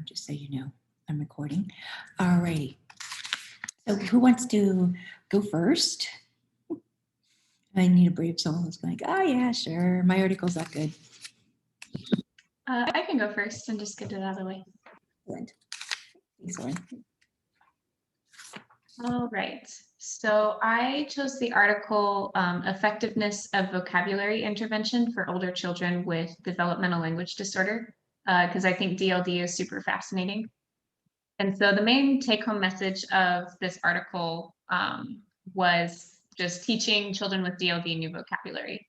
just so you know, I'm recording. All righty. So who wants to go first? I need a brave soul who's like, oh yeah, sure. My article's that good. I can go first and just get it out of the way. Excellent. Thanks, Lauren. All right. So I chose the article Effectiveness of Vocabulary Intervention for Older Children with Developmental Language Disorder, because I think DLD is super fascinating. And so the main take-home message of this article was just teaching children with DLD new vocabulary.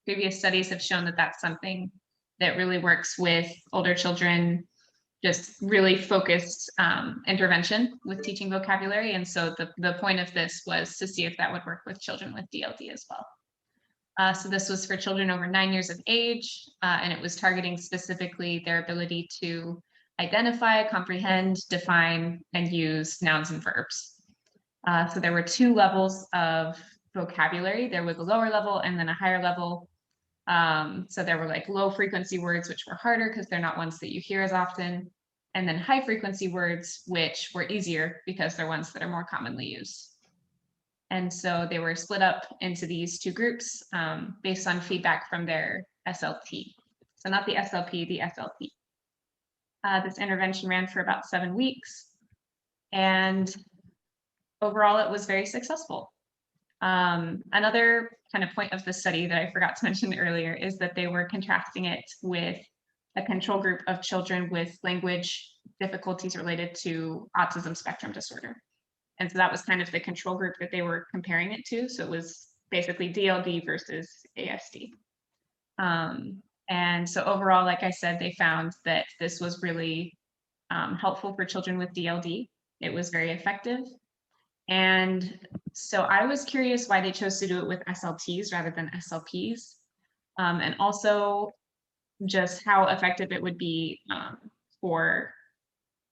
Previous studies have shown that that's something that really works with older children, just really focused intervention with teaching vocabulary. And so the point of this was to see if that would work with children with DLD as well. So this was for children over 9 years of age, and it was targeting specifically their ability to identify, comprehend, define, and use nouns and verbs. So there were 2 levels of vocabulary. There was a lower level and then a higher level. So there were like low frequency words, which were harder because they're not ones that you hear as often. And then high frequency words, which were easier because they're ones that are more commonly used. And so they were split up into these 2 groups based on feedback from their SLT. So not the SLP, the SLT. This intervention ran for about 7 weeks. And overall, it was very successful. Another kind of point of the study that I forgot to mention earlier is that they were contrasting it with a control group of children with language difficulties related to autism spectrum disorder. And so that was kind of the control group that they were comparing it to. So it was basically DLD versus ASD. And so overall, like I said, they found that this was really helpful for children with DLD. It was very effective. And so I was curious why they chose to do it with SLTs rather than SLPs, and also just how effective it would be for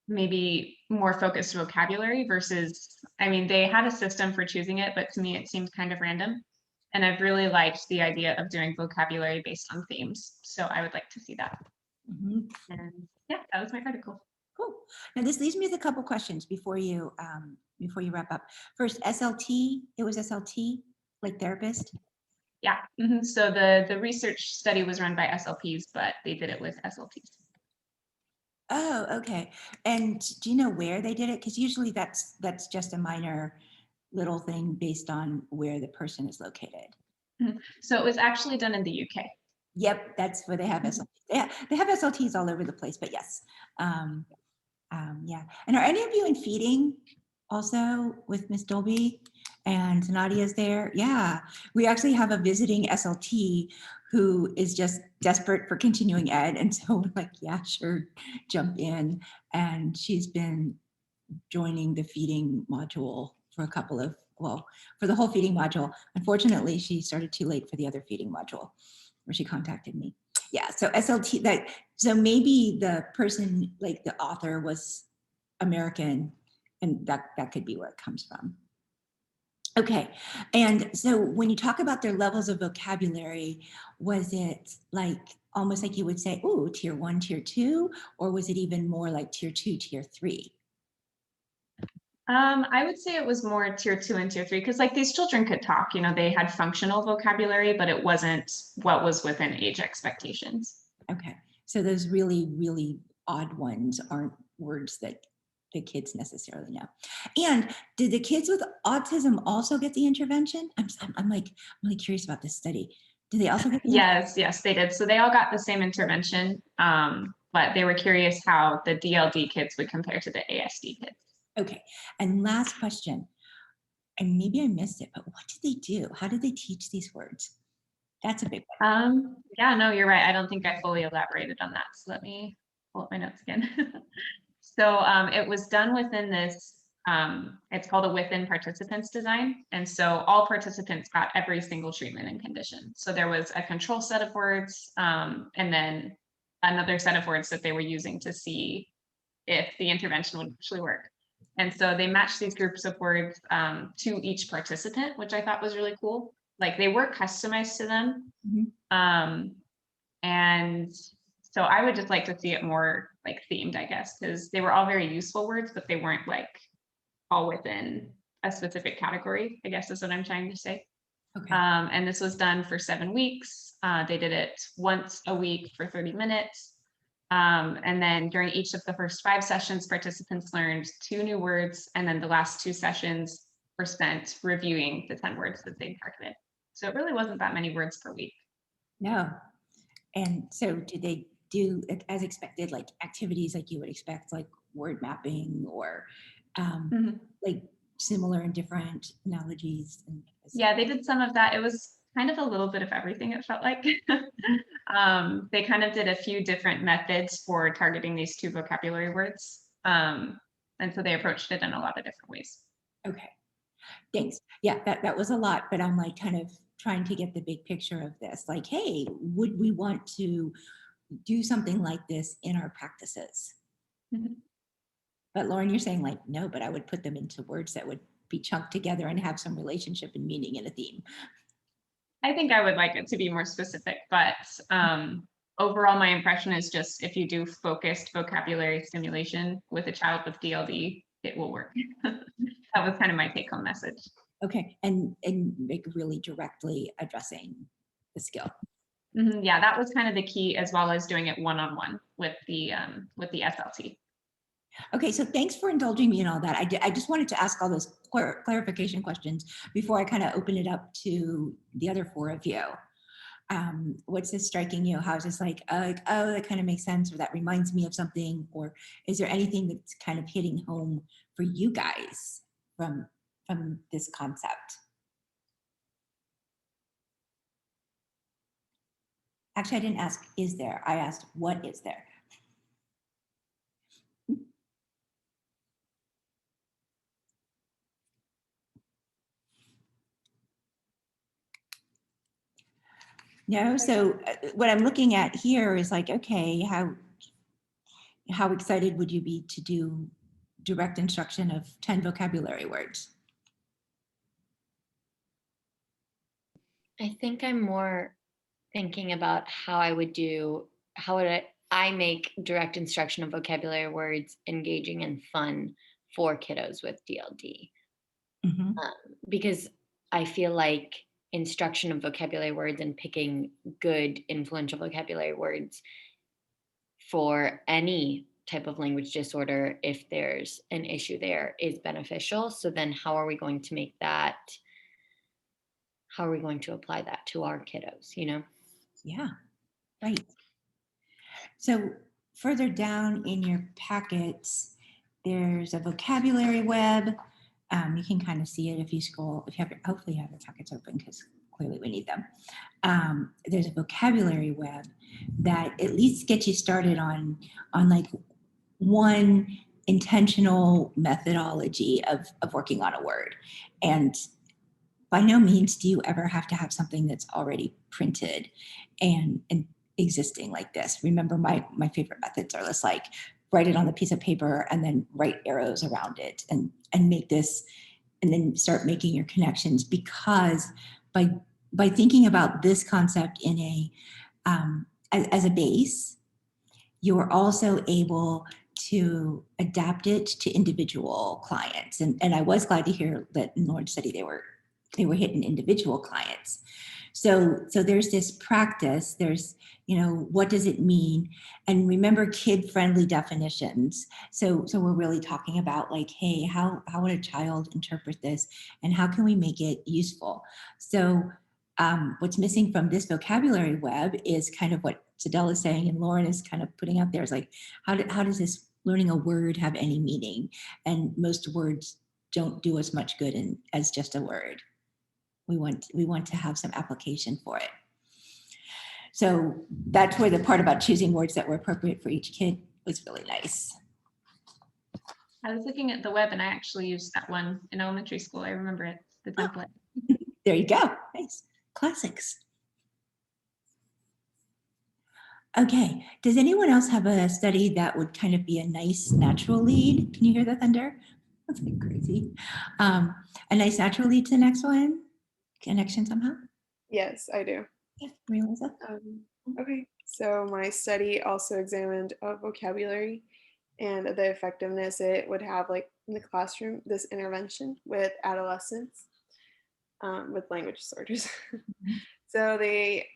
maybe more focused vocabulary versus, I mean, they had a system for choosing it, but to me it seemed kind of random. And I've really liked the idea of doing vocabulary based on themes. So I would like to see that. And yeah, that was my article. Cool. Now this leaves me with a couple questions before you wrap up. First, SLT. It was SLT, like therapist. Yeah. So the research study was run by SLPs, but they did it with SLTs. Oh, okay. And do you know where they did it? Because usually that's just a minor little thing based on where the person is located. So it was actually done in the UK. Yep, that's where they have SLTs. Yeah, they have SLTs all over the place, but yes. Yeah. And are any of you in feeding also with Miss Dolby and Nadia's there? Yeah, we actually have a visiting SLT who is just desperate for continuing ed. And so we're like, yeah, sure, jump in. And she's been joining the feeding module for for the whole feeding module. Unfortunately, she started too late for the other feeding module where she contacted me. Yeah, so SLT, so maybe the person, like the author was American, and that could be where it comes from. Okay, and so when you talk about their levels of vocabulary, was it like almost like you would say, oh, tier 1, tier 2, or was it even more like tier 2, tier 3? I would say it was more tier 2 and tier 3 because like these children could talk, they had functional vocabulary, but it wasn't what was within age expectations. Okay, so those really, really odd ones aren't words that the kids necessarily know. And did the kids with autism also get the intervention? I'm really curious about this study. Did they also get the Yes, they did. So they all got the same intervention, but they were curious how the DLD kids would compare to the ASD kids. Okay, and last question, and maybe I missed it, but what did they do? How did they teach these words? That's a big one. Yeah, no, you're right. I don't think I fully elaborated on that. So let me pull up my notes again. So it was done within this, it's called a within participants design. And so all participants got every single treatment and condition. So there was a control set of words and then another set of words that they were using to see if the intervention would actually work. And so they matched these groups of words to each participant, which I thought was really cool. Like they were customized to them. And So I would just like to see it more like themed, I guess, because they were all very useful words, but they weren't like all within a specific category, I guess is what I'm trying to say. Okay. And this was done for 7 weeks. They did it once a week for 30 minutes. And then during each of the first 5 sessions, participants learned 2 new words, and then the last 2 sessions were spent reviewing the 10 words that they targeted. So it really wasn't that many words per week. No. And so did they do as expected, like activities like you would expect, like word mapping or like similar and different analogies? Yeah, they did some of that. It was kind of a little bit of everything, it felt like. They kind of did a few different methods for targeting these 2 vocabulary words. And so they approached it in a lot of different ways. Okay, thanks. Yeah, that was a lot, but I'm like kind of trying to get the big picture of this. Like, hey, would we want to do something like this in our practices? Mhm. But Lauren, you're saying like, no, but I would put them into words that would be chunked together and have some relationship and meaning and a theme. I think I would like it to be more specific, but overall, my impression is just if you do focused vocabulary stimulation with a child with DLD, it will work. That was kind of my take home message. Okay, and make really directly addressing the skill. Yeah, that was kind of the key, as well as doing it one-on-one with the SLT. Okay, so thanks for indulging me in all that. I just wanted to ask all those clarification questions before I kind of open it up to the other 4 of you. What's this striking you? How is this like, oh, that kind of makes sense, or that reminds me of something? Or is there anything that's kind of hitting home for you guys from this concept? Actually, I didn't ask, is there? I asked, what is there? No, so what I'm looking at here is like, okay, how excited would you be to do direct instruction of 10 vocabulary words? I think I'm more thinking about how would I make direct instruction of vocabulary words engaging and fun for kiddos with DLD. Mhm. Because I feel like instruction of vocabulary words and picking good influential vocabulary words for any type of language disorder, if there's an issue there, is beneficial. So then how are we going to apply that to our kiddos, Yeah, right. So further down in your packets, there's a vocabulary web. You can kind of see it if you scroll, if you have hopefully you have your packets open because clearly we need them. There's a vocabulary web that at least gets you started on like one intentional methodology of working on a word. And by no means do you ever have to have something that's already printed and existing like this. Remember, my favorite methods are just like write it on the piece of paper and then write arrows around it and make this, and then start making your connections, because by thinking about this concept in a as a base, you're also able to adapt it to individual clients. And I was glad to hear that in Lauren's study they were hitting individual clients. So there's this practice, there's, what does it mean? And remember, kid-friendly definitions. So we're really talking about like, hey, how would a child interpret this and how can we make it useful? So what's missing from this vocabulary web is kind of what Sadell is saying and Lauren is kind of putting out there, is like, how does this learning a word have any meaning? And most words don't do us much good as just a word. We want to have some application for it. So that's where the part about choosing words that were appropriate for each kid was really nice. I was looking at the web and I actually used that one in elementary school. I remember it, the template. There you go. Nice. Classics. Okay. Does anyone else have a study that would kind of be a nice natural lead? Can you hear the thunder? That's like crazy. A nice natural lead to the next one? Connection somehow? Yes, I do. Yeah, realize that. Okay. So my study also examined vocabulary and the effectiveness it would have like in the classroom, this intervention with adolescents with language disorders. So they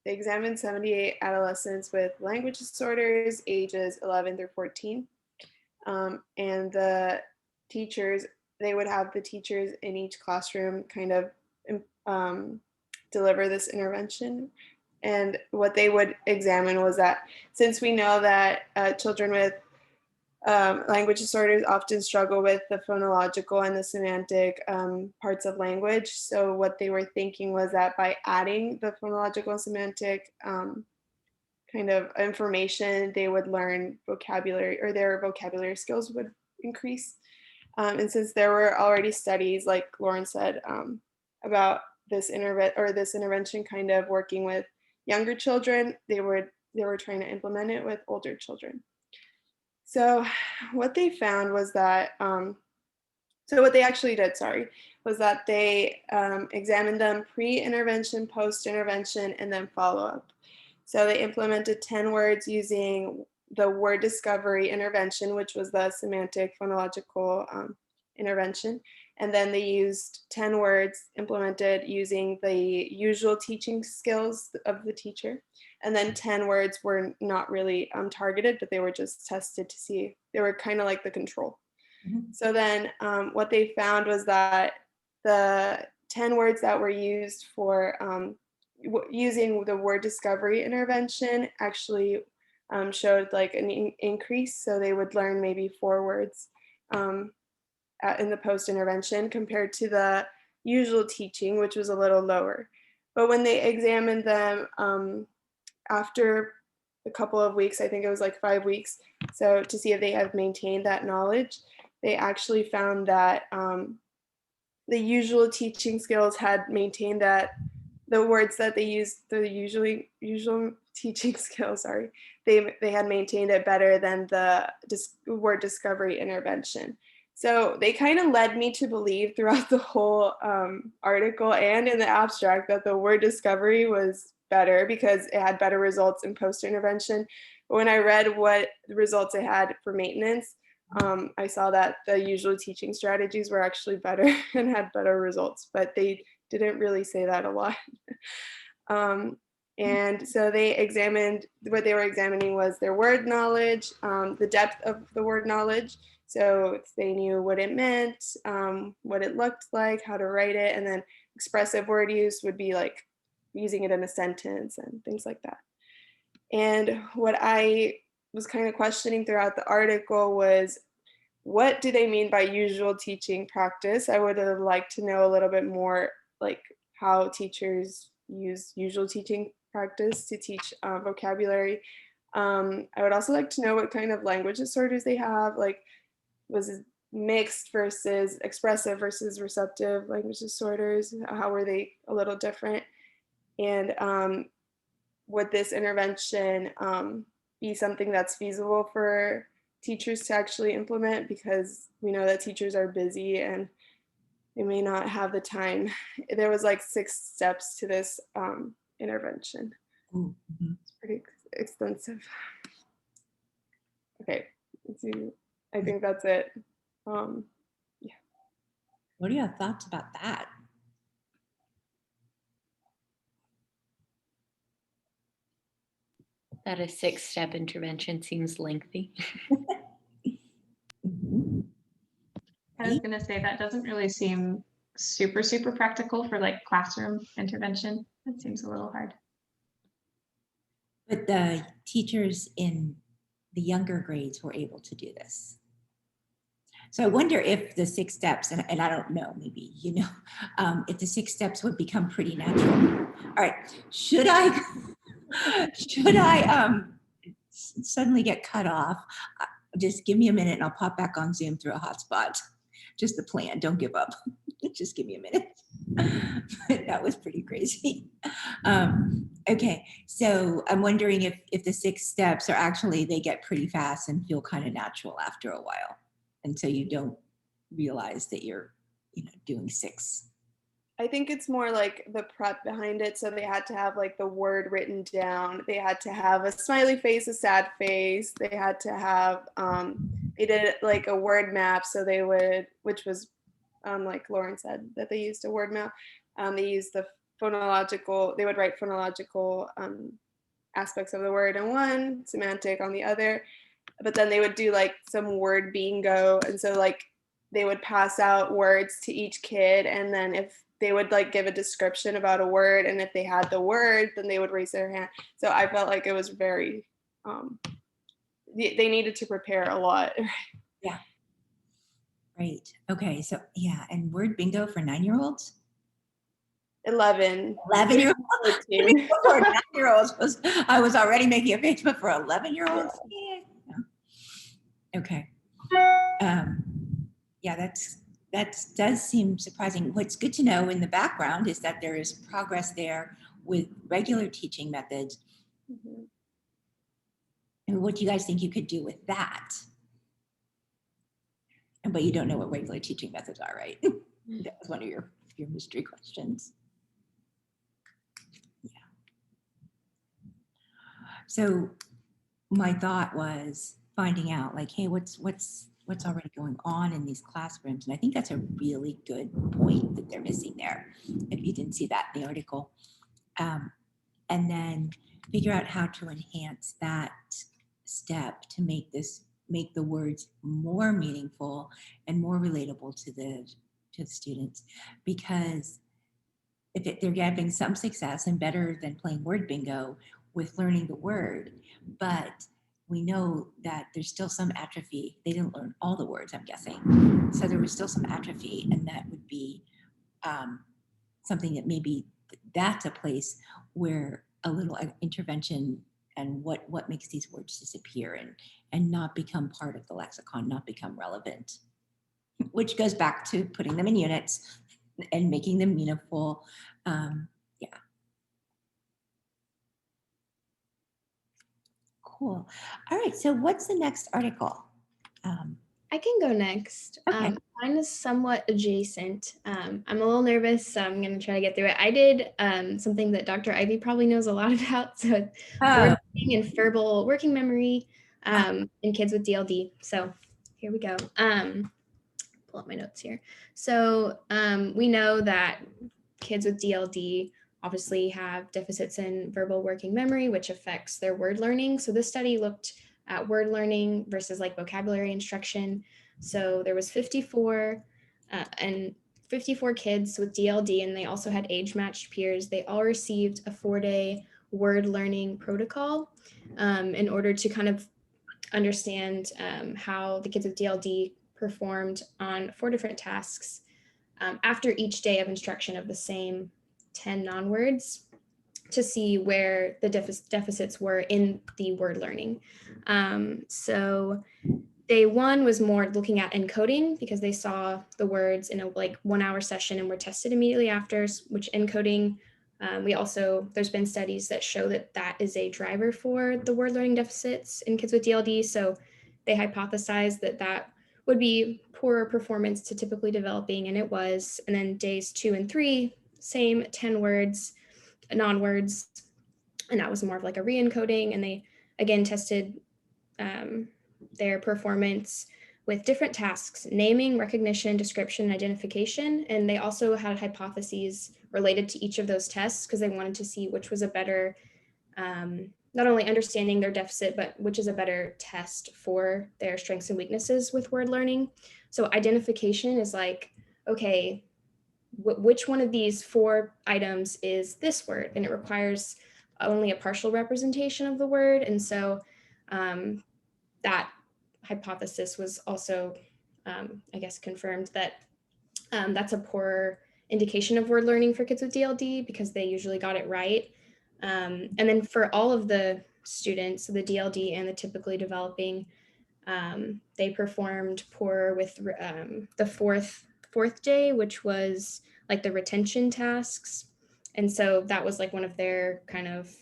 examined 78 adolescents with language disorders, ages 11 through 14. And the teachers, they would have the teachers in each classroom kind of um, deliver this intervention. And what they would examine was that since we know that children with language disorders often struggle with the phonological and the semantic parts of language. So what they were thinking was that by adding the phonological and semantic kind of information, they would learn vocabulary, or their vocabulary skills would increase. And since there were already studies, like Lauren said, about this intervention kind of working with younger children, they were trying to implement it with older children. So what they found was that, so what they actually did, sorry, was that they examined them pre-intervention, post-intervention, and then follow-up. So they implemented 10 words using the word discovery intervention, which was the semantic phonological intervention. And then they used 10 words implemented using the usual teaching skills of the teacher. And then 10 words were not really targeted, but they were just tested to see. They were kind of like the control. So then what they found was that the 10 words that were used for using the word discovery intervention actually showed like an increase. So they would learn maybe 4 words in the post intervention compared to the usual teaching, which was a little lower. But when they examined them after a couple of weeks, I think it was like 5 weeks, so to see if they have maintained that knowledge, they actually found that the usual teaching skills had maintained that the words that they used, the usual teaching skills, sorry, they had maintained it better than the word discovery intervention. So they kind of led me to believe throughout the whole article and in the abstract that the word discovery was better because it had better results in post intervention. But when I read what the results it had for maintenance, I saw that the usual teaching strategies were actually better and had better results, but they didn't really say that a lot. And so they examined, what they were examining was their word knowledge, the depth of the word knowledge. So if they knew what it meant, what it looked like, how to write it, and then expressive word use would be like using it in a sentence and things like that. And what I was kind of questioning throughout the article was, what do they mean by usual teaching practice? I would have liked to know a little bit more, like how teachers use usual teaching practice to teach vocabulary. I would also like to know what kind of language disorders they have, like was it mixed versus expressive versus receptive language disorders? How were they a little different? And would this intervention be something that's feasible for teachers to actually implement, because we know that teachers are busy and they may not have the time. There was like 6 steps to this intervention. Mm-hmm. It's pretty extensive. Okay, I think that's it. Yeah. What are your thoughts about that? That a 6-step intervention seems lengthy. Mhm. I was gonna say that doesn't really seem super, super practical for like classroom intervention. It seems a little hard. But the teachers in the younger grades were able to do this. So I wonder if the 6 steps, and I don't know, maybe, you know, if the 6 steps would become pretty natural. All right, should I suddenly get cut off? Just give me a minute and I'll pop back on Zoom through a hotspot. Just the plan, don't give up. Just give me a minute. That was pretty crazy. Okay, so I'm wondering if the 6 steps are actually, they get pretty fast and feel kind of natural after a while. And so you don't realize that you're, you know, doing 6 I think it's more like the prep behind it. So they had to have like the word written down. They had to have a smiley face, a sad face. They had to have they did like a word map. So they would, which was like Lauren said, that they used a word map. They used the phonological, they would write phonological aspects of the word in one, semantic on the other. But then they would do like some word bingo. And so like they would pass out words to each kid, and then if they would like give a description about a word, and if they had the word, then they would raise their hand. So I felt like it was very they needed to prepare a lot. Yeah. Great. Okay. So yeah, and word bingo for 9-year-olds? 11. 11-year-olds? 14. For 9-year-olds was, I was already making a face, but for 11-year-olds? Yeah. Okay. Yeah, that does seem surprising. What's good to know in the background is that there is progress there with regular teaching methods. Mhm. And what do you guys think you could do with that? But you don't know what regular teaching methods are, right? That was one of your mystery questions. Yeah. So my thought was finding out like, hey, what's already going on in these classrooms? And I think that's a really good point that they're missing there, if you didn't see that in the article. And then figure out how to enhance that step to make the words more meaningful and more relatable to the students. Because if they're having some success and better than playing word bingo with learning the word, but we know that there's still some atrophy. They didn't learn all the words, I'm guessing. So there was still some atrophy, and that would be something that maybe that's a place where a little intervention and what makes these words disappear and not become part of the lexicon, not become relevant, which goes back to putting them in units and making them meaningful. Yeah. Cool. All right. So what's the next article? I can go next. Okay. Mine is somewhat adjacent. I'm a little nervous, so I'm going to try to get through it. I did something that Dr. Ivy probably knows a lot about. So it's word learning and verbal working memory in kids with DLD. So here we go. Pull up my notes here. So we know that kids with DLD obviously have deficits in verbal working memory, which affects their word learning. So this study looked at word learning versus like vocabulary instruction. So there was 54 kids with DLD, and they also had age-matched peers. They all received a 4-day word learning protocol in order to kind of understand how the kids with DLD performed on 4 different tasks after each day of instruction of the same 10 non-words, to see where the deficits were in the word learning. So day 1 was more looking at encoding, because they saw the words in a 1-hour session and were tested immediately after, which encoding, there's been studies that show that is a driver for the word learning deficits in kids with DLD. So they hypothesized that would be poorer performance to typically developing, and it was. And then days 2 and 3, same 10 words, non-words, and that was more of like a re-encoding. And they again tested their performance with different tasks: naming, recognition, description, and identification. And they also had hypotheses related to each of those tests, because they wanted to see which was a better, not only understanding their deficit, but which is a better test for their strengths and weaknesses with word learning. So identification is like, okay, which one of these 4 items is this word? And it requires only a partial representation of the word. And so that hypothesis was also, confirmed that that's a poor indication of word learning for kids with DLD, because they usually got it right. And then for all of the students, the DLD and the typically developing, they performed poor with the fourth day, which was like the retention tasks. And so that was like one of their kind of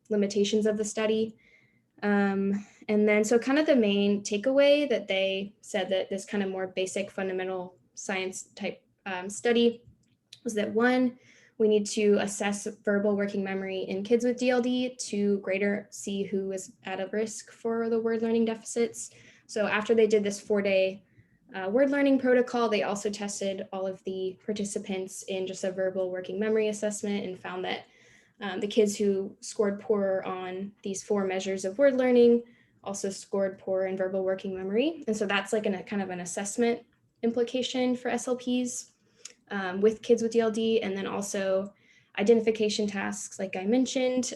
limitations of the study. And then so kind of the main takeaway that they said, that this kind of more basic fundamental science type study was that one, we need to assess verbal working memory in kids with DLD to greater see who is at a risk for the word learning deficits. So after they did this 4-day word learning protocol, they also tested all of the participants in just a verbal working memory assessment and found that the kids who scored poorer on these 4 measures of word learning also scored poorer in verbal working memory. And so that's like a kind of an assessment implication for SLPs with kids with DLD. And then also identification tasks, like I mentioned,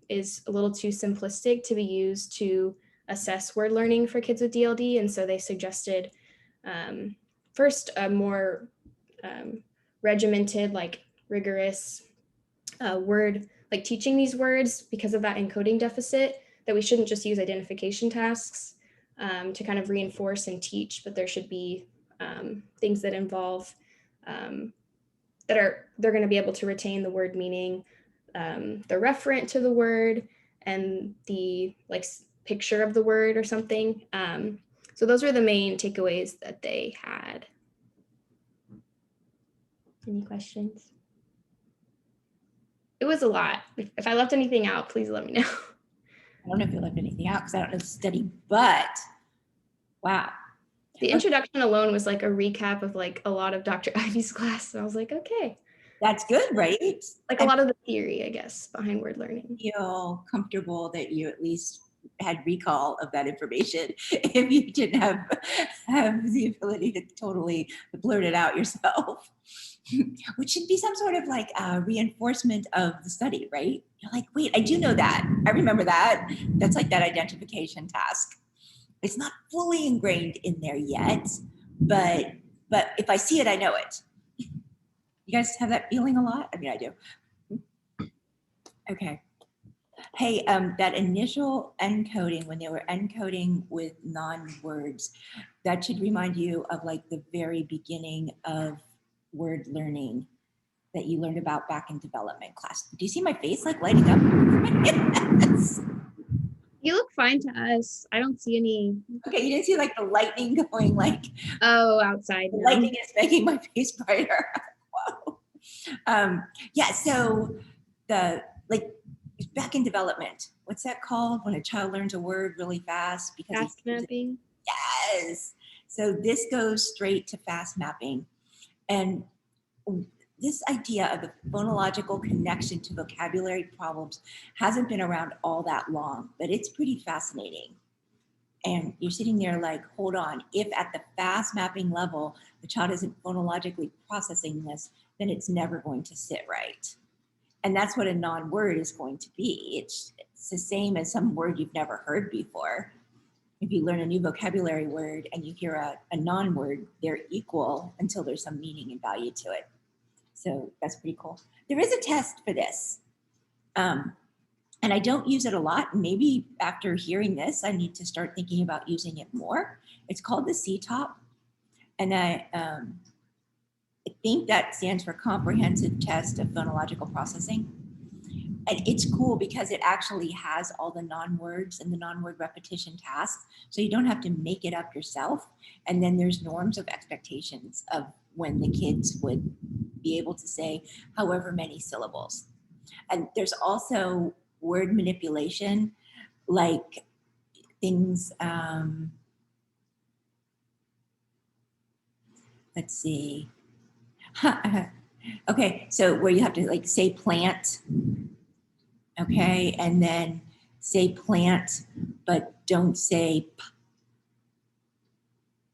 is a little too simplistic to be used to assess word learning for kids with DLD. And so they suggested first a more regimented, like rigorous word, like teaching these words because of that encoding deficit, that we shouldn't just use identification tasks to kind of reinforce and teach, but there should be things that involve they're going to be able to retain the word meaning, the referent to the word, and the like picture of the word or something. So those are the main takeaways that they had. Any questions? It was a lot. If I left anything out, please let me know. I don't know if you left anything out because I don't know the study, but wow. The introduction alone was like a recap of like a lot of Dr. Ivy's class. And I was like, okay. That's good, right? Like a lot of the theory, I guess, behind word learning. Feel comfortable that you at least had recall of that information if you didn't have the ability to totally blurt it out yourself. Which should be some sort of like reinforcement of the study, right? You're like, wait, I do know that. I remember that. That's like that identification task. It's not fully ingrained in there yet, but if I see it, I know it. You guys have that feeling a lot? I mean, I do. Okay. Hey, that initial encoding, when they were encoding with non-words, that should remind you of like the very beginning of word learning that you learned about back in development class. Do you see my face like lighting up? Yes. You look fine to us. I don't see any. Okay, you didn't see like the lightning going like, Oh, outside. the No. lightning is making my face brighter. Whoa. Yeah, so the like back in development, what's that called when a child learns a word really fast because Fast mapping. yes. So this goes straight to fast mapping. And this idea of the phonological connection to vocabulary problems hasn't been around all that long, but it's pretty fascinating. And you're sitting there like, hold on, if at the fast mapping level, the child isn't phonologically processing this, then it's never going to sit right. And that's what a non-word is going to be. It's the same as some word you've never heard before. If you learn a new vocabulary word and you hear a non-word, they're equal until there's some meaning and value to it. So that's pretty cool. There is a test for this. And I don't use it a lot. Maybe after hearing this, I need to start thinking about using it more. It's called the CTOP. And I think that stands for Comprehensive Test of Phonological Processing. And it's cool because it actually has all the non-words and the non-word repetition tasks. So you don't have to make it up yourself. And then there's norms of expectations of when the kids would be able to say however many syllables. And there's also word manipulation, like things, let's see. Okay, so where you have to like say plant, okay, and then say plant, but don't say p.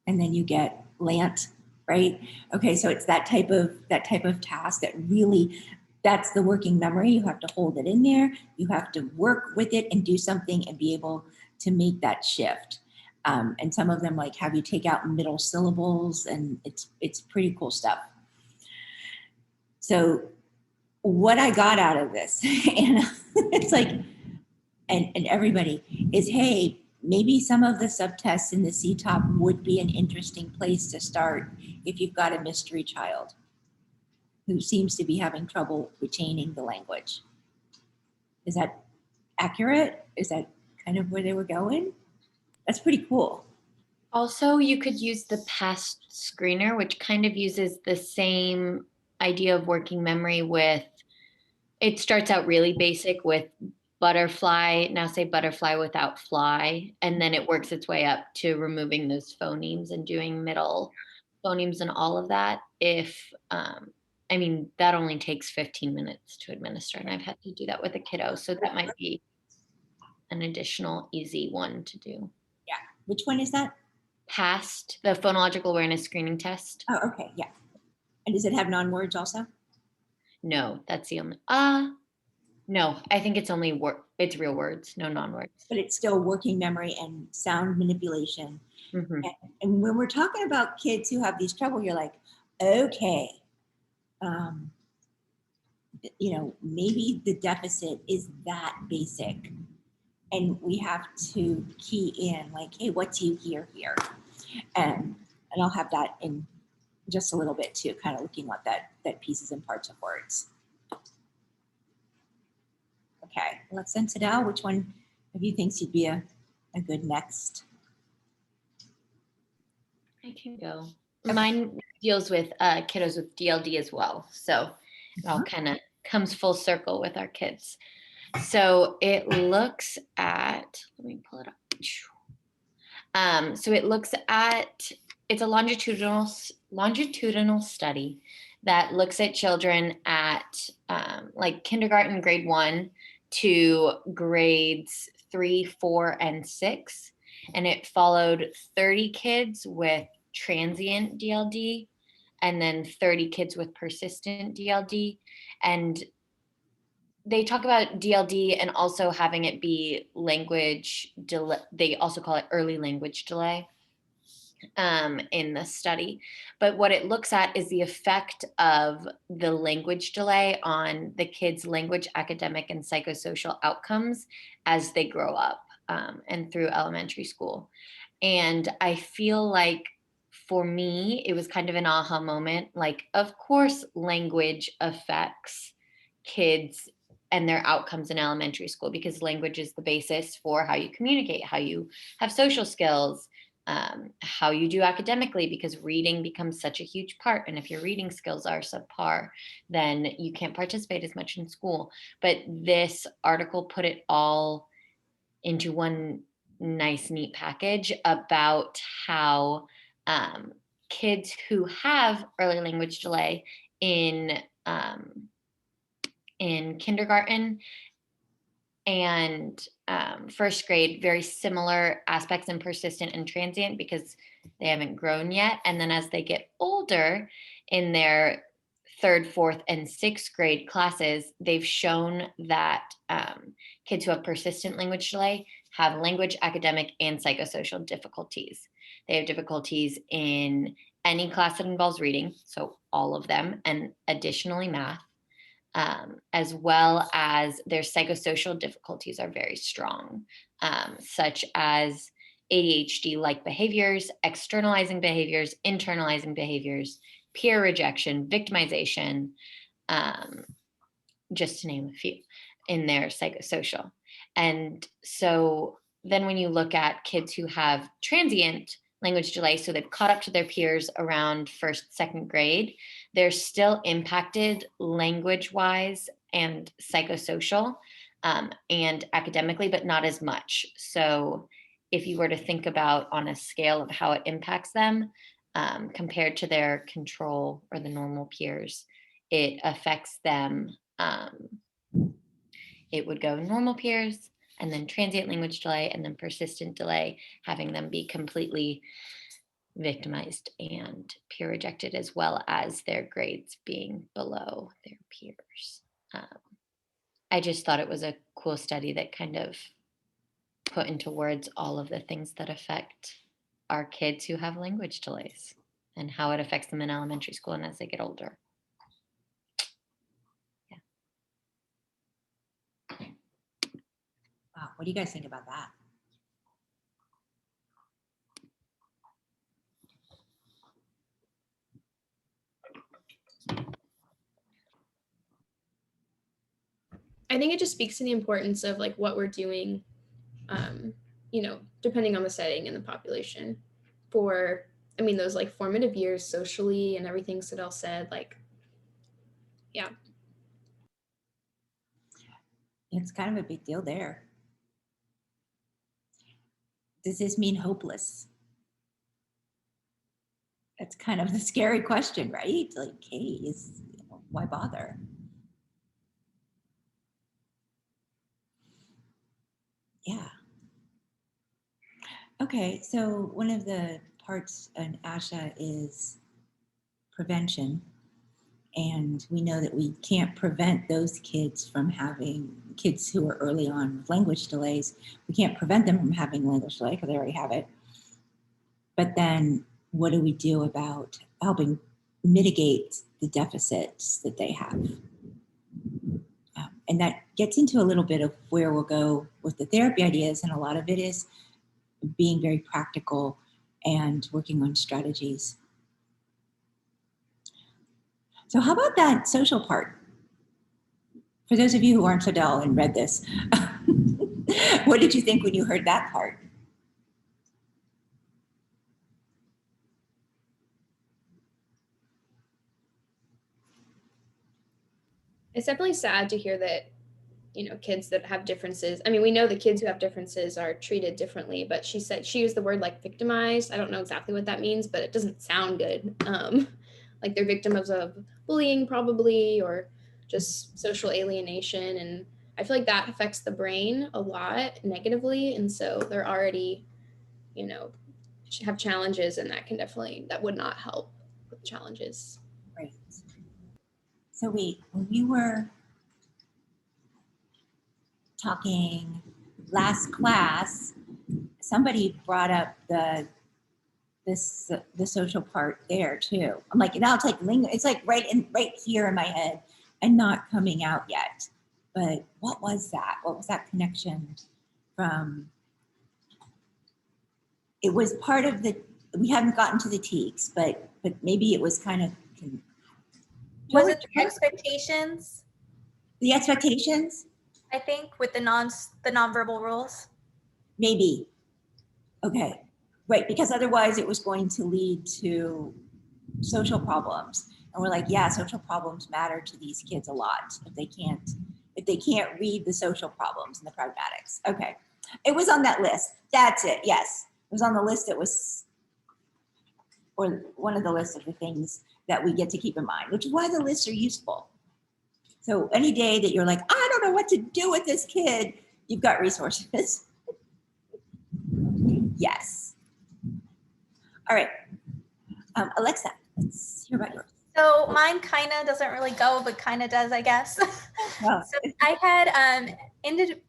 And then you get lant, right? Okay, so it's that type of task that really, that's the working memory. You have to hold it in there. You have to work with it and do something and be able to make that shift. And some of them like have you take out middle syllables, and it's pretty cool stuff. So what I got out of this, and it's like, and everybody is, hey, maybe some of the subtests in the CTOP would be an interesting place to start if you've got a mystery child who seems to be having trouble retaining the language. Is that accurate? Is that kind of where they were going? That's pretty cool. Also, you could use the PAST screener, which kind of uses the same idea of working memory with, it starts out really basic with butterfly, now say butterfly without fly, and then it works its way up to removing those phonemes and doing middle phonemes and all of that. If, I mean, that only takes 15 minutes to administer, and I've had to do that with a kiddo, so that might be an additional easy one to do. Yeah. Which one is that? Past the phonological awareness screening test. Oh, okay. Yeah. And does it have non-words also? No, that's the only, no, I think it's only it's real words, no non-words. But it's still working memory and sound manipulation. Mhm. And when we're talking about kids who have these trouble, you're like, okay, you know, maybe the deficit is that basic. And we have to key in like, hey, what do you hear here? And I'll have that in just a little bit too, kind of looking at that pieces and parts of words. Okay, let's send it out. Which one of you thinks you'd be a good next? I can go. Mine deals with kiddos with DLD as well. So it all kind of comes full circle with our kids. So it looks at, let me pull it up. So it looks at, it's a longitudinal study that looks at children at like kindergarten, grade 1 to grades 3, 4, and 6. And it followed 30 kids with transient DLD and then 30 kids with persistent DLD. And they talk about DLD and also having it be language delay. They also call it early language delay in the study. But what it looks at is the effect of the language delay on the kids' language, academic, and psychosocial outcomes as they grow up and through elementary school. And I feel like for me, it was kind of an aha moment. Like, of course, language affects kids and their outcomes in elementary school because language is the basis for how you communicate, how you have social skills, how you do academically, because reading becomes such a huge part. And if your reading skills are subpar, then you can't participate as much in school. But this article put it all into one nice, neat package about how kids who have early language delay in kindergarten and first grade, very similar aspects in persistent and transient because they haven't grown yet. And then as they get older in their 3rd, 4th, and 6th grade classes, they've shown that kids who have persistent language delay have language, academic, and psychosocial difficulties. They have difficulties in any class that involves reading, so all of them, and additionally math. As well as their psychosocial difficulties are very strong, such as ADHD-like behaviors, externalizing behaviors, internalizing behaviors, peer rejection, victimization, just to name a few, in their psychosocial. And so then when you look at kids who have transient language delay, so they've caught up to their peers around 1st, 2nd grade, they're still impacted language-wise and psychosocial and academically, but not as much. So if you were to think about on a scale of how it impacts them compared to their control or the normal peers, it affects them. It would go normal peers, and then transient language delay, and then persistent delay, having them be completely victimized and peer rejected, as well as their grades being below their peers. I just thought it was a cool study that kind of put into words all of the things that affect our kids who have language delays and how it affects them in elementary school and as they get older. Wow, what do you guys think about that? I think it just speaks to the importance of like what we're doing, you know, depending on the setting and the population for, I mean, those like formative years socially and everything Sadell said, like Yeah. It's kind of a big deal there. Does this mean hopeless? That's kind of the scary question, right? Like, hey, why bother? Yeah. Okay, so one of the parts in ASHA is prevention. And we know that we can't prevent those kids from having kids who are early on with language delays. We can't prevent them from having language delay because they already have it. But then what do we do about helping mitigate the deficits that they have? And that gets into a little bit of where we'll go with the therapy ideas. And a lot of it is being very practical and working on strategies. So how about that social part? For those of you who aren't so dull and read this, what did you think when you heard that part? It's definitely sad to hear that, kids that have differences. I mean, we know the kids who have differences are treated differently, but she said she used the word like victimized. I don't know exactly what that means, but it doesn't sound good. Like they're victims of bullying probably, or just social alienation. And I feel like that affects the brain a lot negatively. And so they're already, have challenges, and that would not help with challenges. Right. So when you were talking last class, somebody brought up the social part there too. I'm like, now it's like it's like right here in my head and not coming out yet. But what was that? What was that connection from? It was part of we haven't gotten to the TEKS, but maybe it was kind of. Was it the expectations? The expectations? I think with the nonverbal rules. Maybe. Okay. Right, because otherwise it was going to lead to social problems. And we're like, yeah, social problems matter to these kids a lot if they can't read the social problems and the pragmatics. Okay. It was on that list. That's it. Yes. It was on the list or one of the lists of the things that we get to keep in mind, which is why the lists are useful. So any day that you're like, I don't know what to do with this kid, you've got resources. Yes. All right. Alexa, let's hear about yours. So mine kind of doesn't really go, but kind of does, I guess. Wow. So I had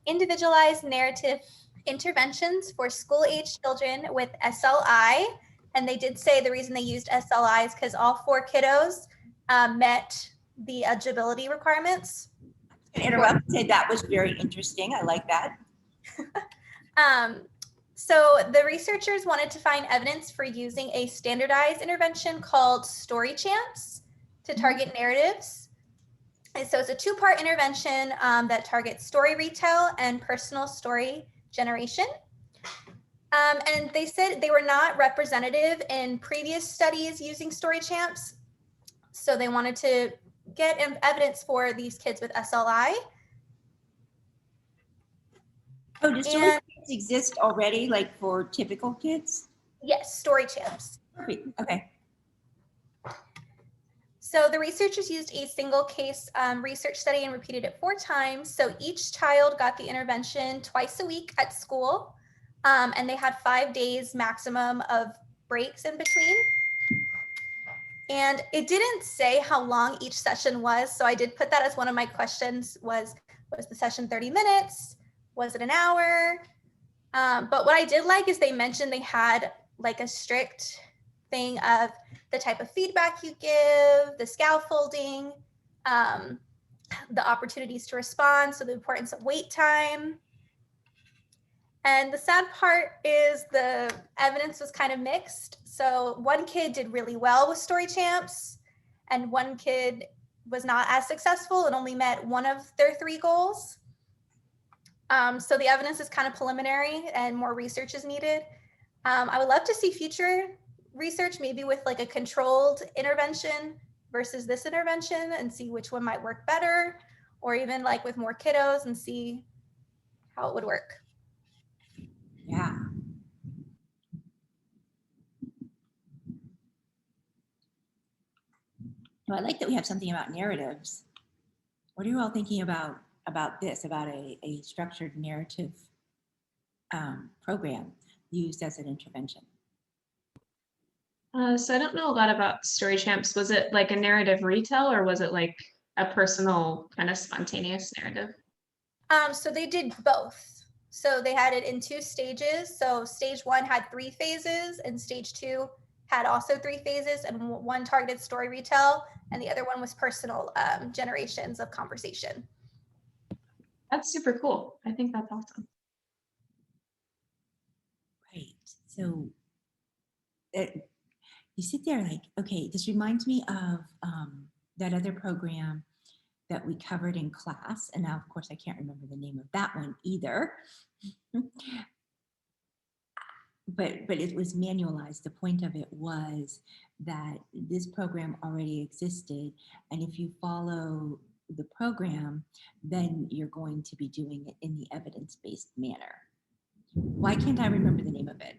individualized narrative interventions for school-age children with SLI. And they did say the reason they used SLI is because all 4 kiddos met the eligibility requirements. Interrupt, say that was very interesting. I like that. So the researchers wanted to find evidence for using a standardized intervention called Story Champs to target narratives. And so it's a 2-part intervention that targets story retell and personal story generation. And they said they were not representative in previous studies using Story Champs. So they wanted to get evidence for these kids with SLI. Oh, do story champs exist already, like for typical kids? Yes, Story Champs. Okay. So the researchers used a single case research study and repeated it 4 times. So each child got the intervention twice a week at school. And they had 5 days maximum of breaks in between. And it didn't say how long each session was. So I did put that as one of my questions was the session 30 minutes? Was it an hour? But what I did like is they mentioned they had like a strict thing of the type of feedback you give, the scaffolding, the opportunities to respond. So the importance of wait time. And the sad part is the evidence was kind of mixed. So one kid did really well with Story Champs, and one kid was not as successful and only met one of their 3 goals. So the evidence is kind of preliminary and more research is needed. I would love to see future research, maybe with like a controlled intervention versus this intervention and see which one might work better, or even like with more kiddos and see how it would work. Yeah. Well, I like that we have something about narratives. What are you all thinking about this, about a structured narrative program used as an intervention? So I don't know a lot about Story Champs. Was it like a narrative retell, or was it like a personal kind of spontaneous narrative? So they did both. So they had it in 2 stages. So stage 1 had 3 phases, and stage 2 had also 3 phases, and one targeted story retell, and the other one was personal generations of conversation. That's super cool. I think that's awesome. Right. So you sit there like, okay, this reminds me of that other program that we covered in class. And now, of course, I can't remember the name of that one either. But it was manualized. The point of it was that this program already existed. And if you follow the program, then you're going to be doing it in the evidence-based manner. Why can't I remember the name of it?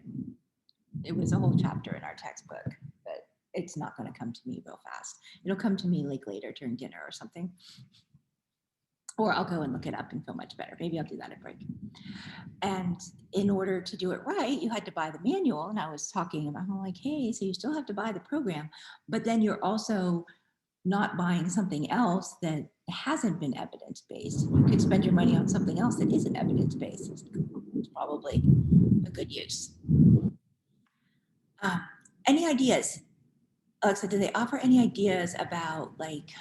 It was a whole chapter in our textbook, but it's not going to come to me real fast. It'll come to me like later during dinner or something. Or I'll go and look it up and feel much better. Maybe I'll do that at break. And in order to do it right, you had to buy the manual. And I was talking about, I'm like, hey, so you still have to buy the program, but then you're also not buying something else that hasn't been evidence-based. You could spend your money on something else that isn't evidence-based. It's probably a good use. Any ideas? Alexa, do they offer any ideas about like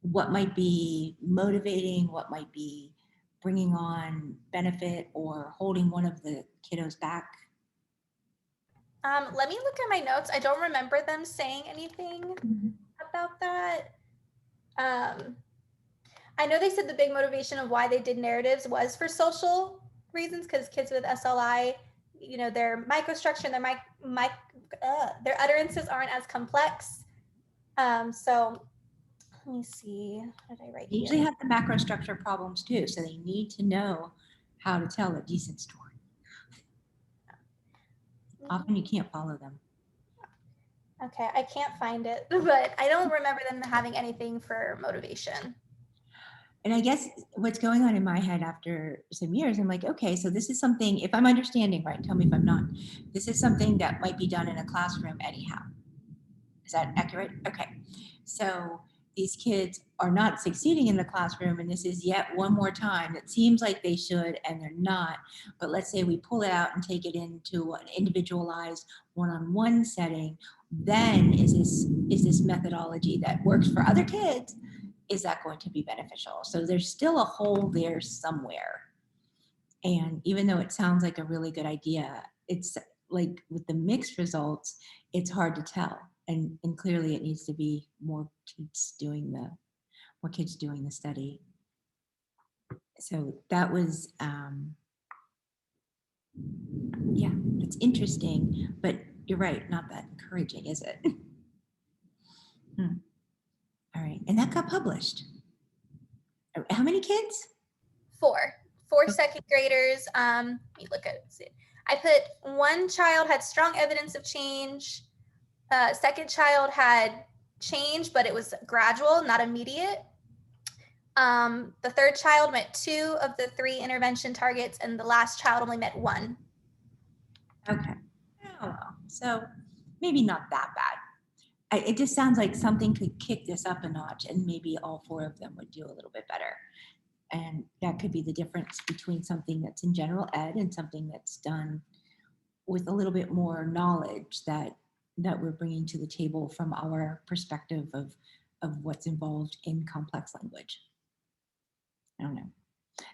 what might be motivating, what might be bringing on benefit or holding one of the kiddos back? Let me look at my notes. I don't remember them saying anything about that. I know they said the big motivation of why they did narratives was for social reasons, because kids with SLI, you know, their microstructure and their utterances aren't as complex. So let me see, what did I write They here? usually have the macro structure problems too, so they need to know how to tell a decent story. Often you can't follow them. Okay, I can't find it, but I don't remember them having anything for motivation. And I guess what's going on in my head after some years, I'm like, okay, so this is something, if I'm understanding right, tell me if I'm not, this is something that might be done in a classroom anyhow. Is that accurate? Okay. So these kids are not succeeding in the classroom, and this is yet one more time that seems like they should and they're not. But let's say we pull it out and take it into an individualized one-on-one setting, then is this methodology that works for other kids, is that going to be beneficial? So there's still a hole there somewhere. And even though it sounds like a really good idea, it's like with the mixed results, it's hard to tell. And clearly it needs to be more kids doing the study. So that was, yeah, it's interesting, but you're right, not that encouraging, is it? All right, and that got published. How many kids? 4 Okay. second graders. Let me look at it. I put one child had strong evidence of change. Second child had change, but it was gradual, not immediate. The third child met 2 of the 3 intervention targets, and the last child only met 1. Okay. Oh, well, so maybe not that bad. It just sounds like something could kick this up a notch, and maybe all 4 of them would do a little bit better. And that could be the difference between something that's in general ed and something that's done with a little bit more knowledge that we're bringing to the table from our perspective of what's involved in complex language. I don't know.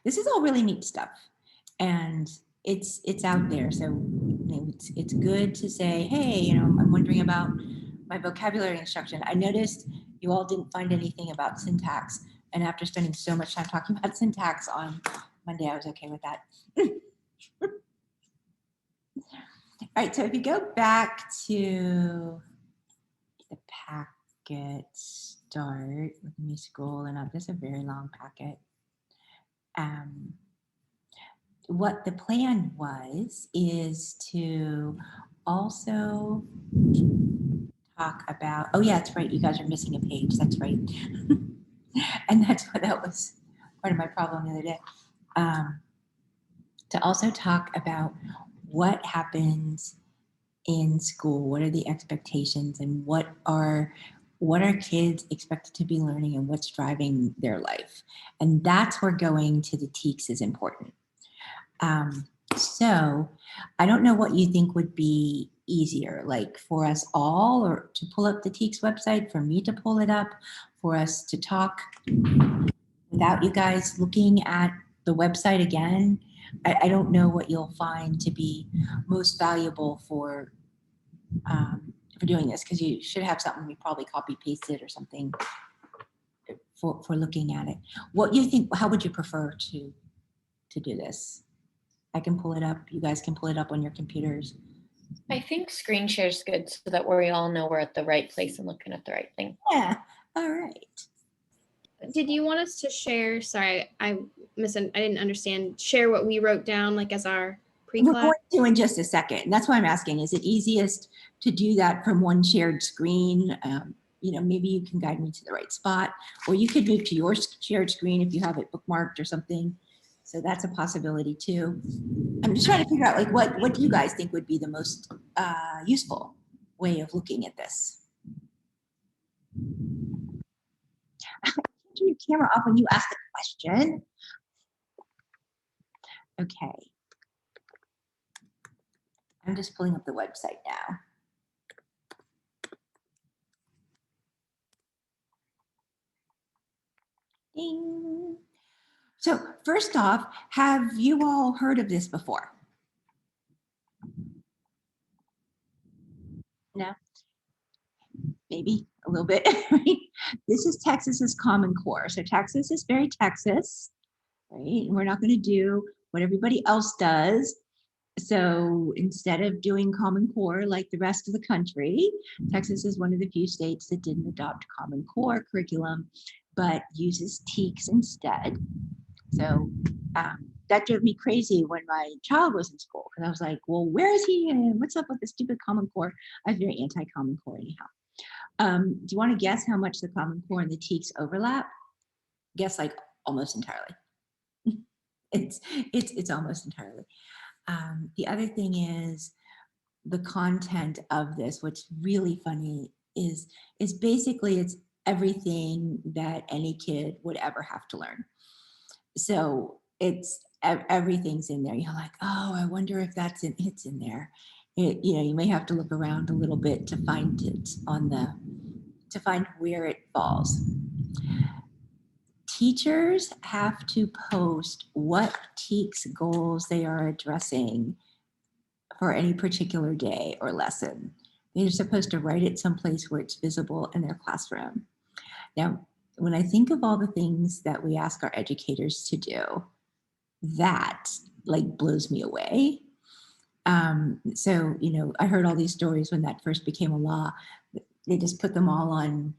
This is all really neat stuff, and it's out there. So you know, it's good to say, hey, you know, I'm wondering about my vocabulary instruction. I noticed you all didn't find anything about syntax, and after spending so much time talking about syntax on Monday, I was okay with that. All right, so if you go back to the packet, packet start. Let me scroll and up. This is a very long packet. What the plan was is to also talk about, oh yeah, that's right, you guys are missing a page, that's right. And that was part of my problem the other day. To also talk about what happens in school, what are the expectations, and what are kids expected to be learning, and what's driving their life. And that's where going to the TEKS is important. So I don't know what you think would be easier, like for us all, or to pull up the TEKS website, for me to pull it up, for us to talk without you guys looking at the website again. I don't know what you'll find to be most valuable for doing this, because you should have something we probably copy pasted or something for looking at it. What you think? How would you prefer to do this? I can pull it up. You guys can pull it up on your computers. I think screen share is good so that we all know we're at the right place and looking at the right thing. Yeah. All right. Did you want us to share? Sorry, I didn't understand. Share what we wrote down, like as our We're pre-class. going to in just a second. That's why I'm asking. Is it easiest to do that from one shared screen? Maybe you can guide me to the right spot, or you could move to your shared screen if you have it bookmarked or something. So that's a possibility too. I'm just trying to figure out, like, what do you guys think would be the most useful way of looking at this? Turn your camera off when you ask the question. Okay. I'm just pulling up the website now. Ding. So first off, have you all heard of this before? No? Maybe a little bit. Right? This is Texas's Common Core. So Texas is very Texas, right? And we're not going to do what everybody else does. So instead of doing Common Core like the rest of the country, Texas is one of the few states that didn't adopt Common Core curriculum, but uses TEKS instead. So that drove me crazy when my child was in school, because I was like, well, where is he? And what's up with the stupid Common Core? I was very anti-Common Core anyhow. Do you want to guess how much the Common Core and the TEKS overlap? Guess like almost entirely. It's almost entirely. The other thing is the content of this. What's really funny is basically it's everything that any kid would ever have to learn. So it's everything's in there. You're like, oh, I wonder if it's in there. You may have to look around a little bit to find it to find where it falls. Teachers have to post what TEKS goals they are addressing for any particular day or lesson. They're supposed to write it someplace where it's visible in their classroom. Now, when I think of all the things that we ask our educators to do, that like blows me away. So, I heard all these stories when that first became a law. They just put them all on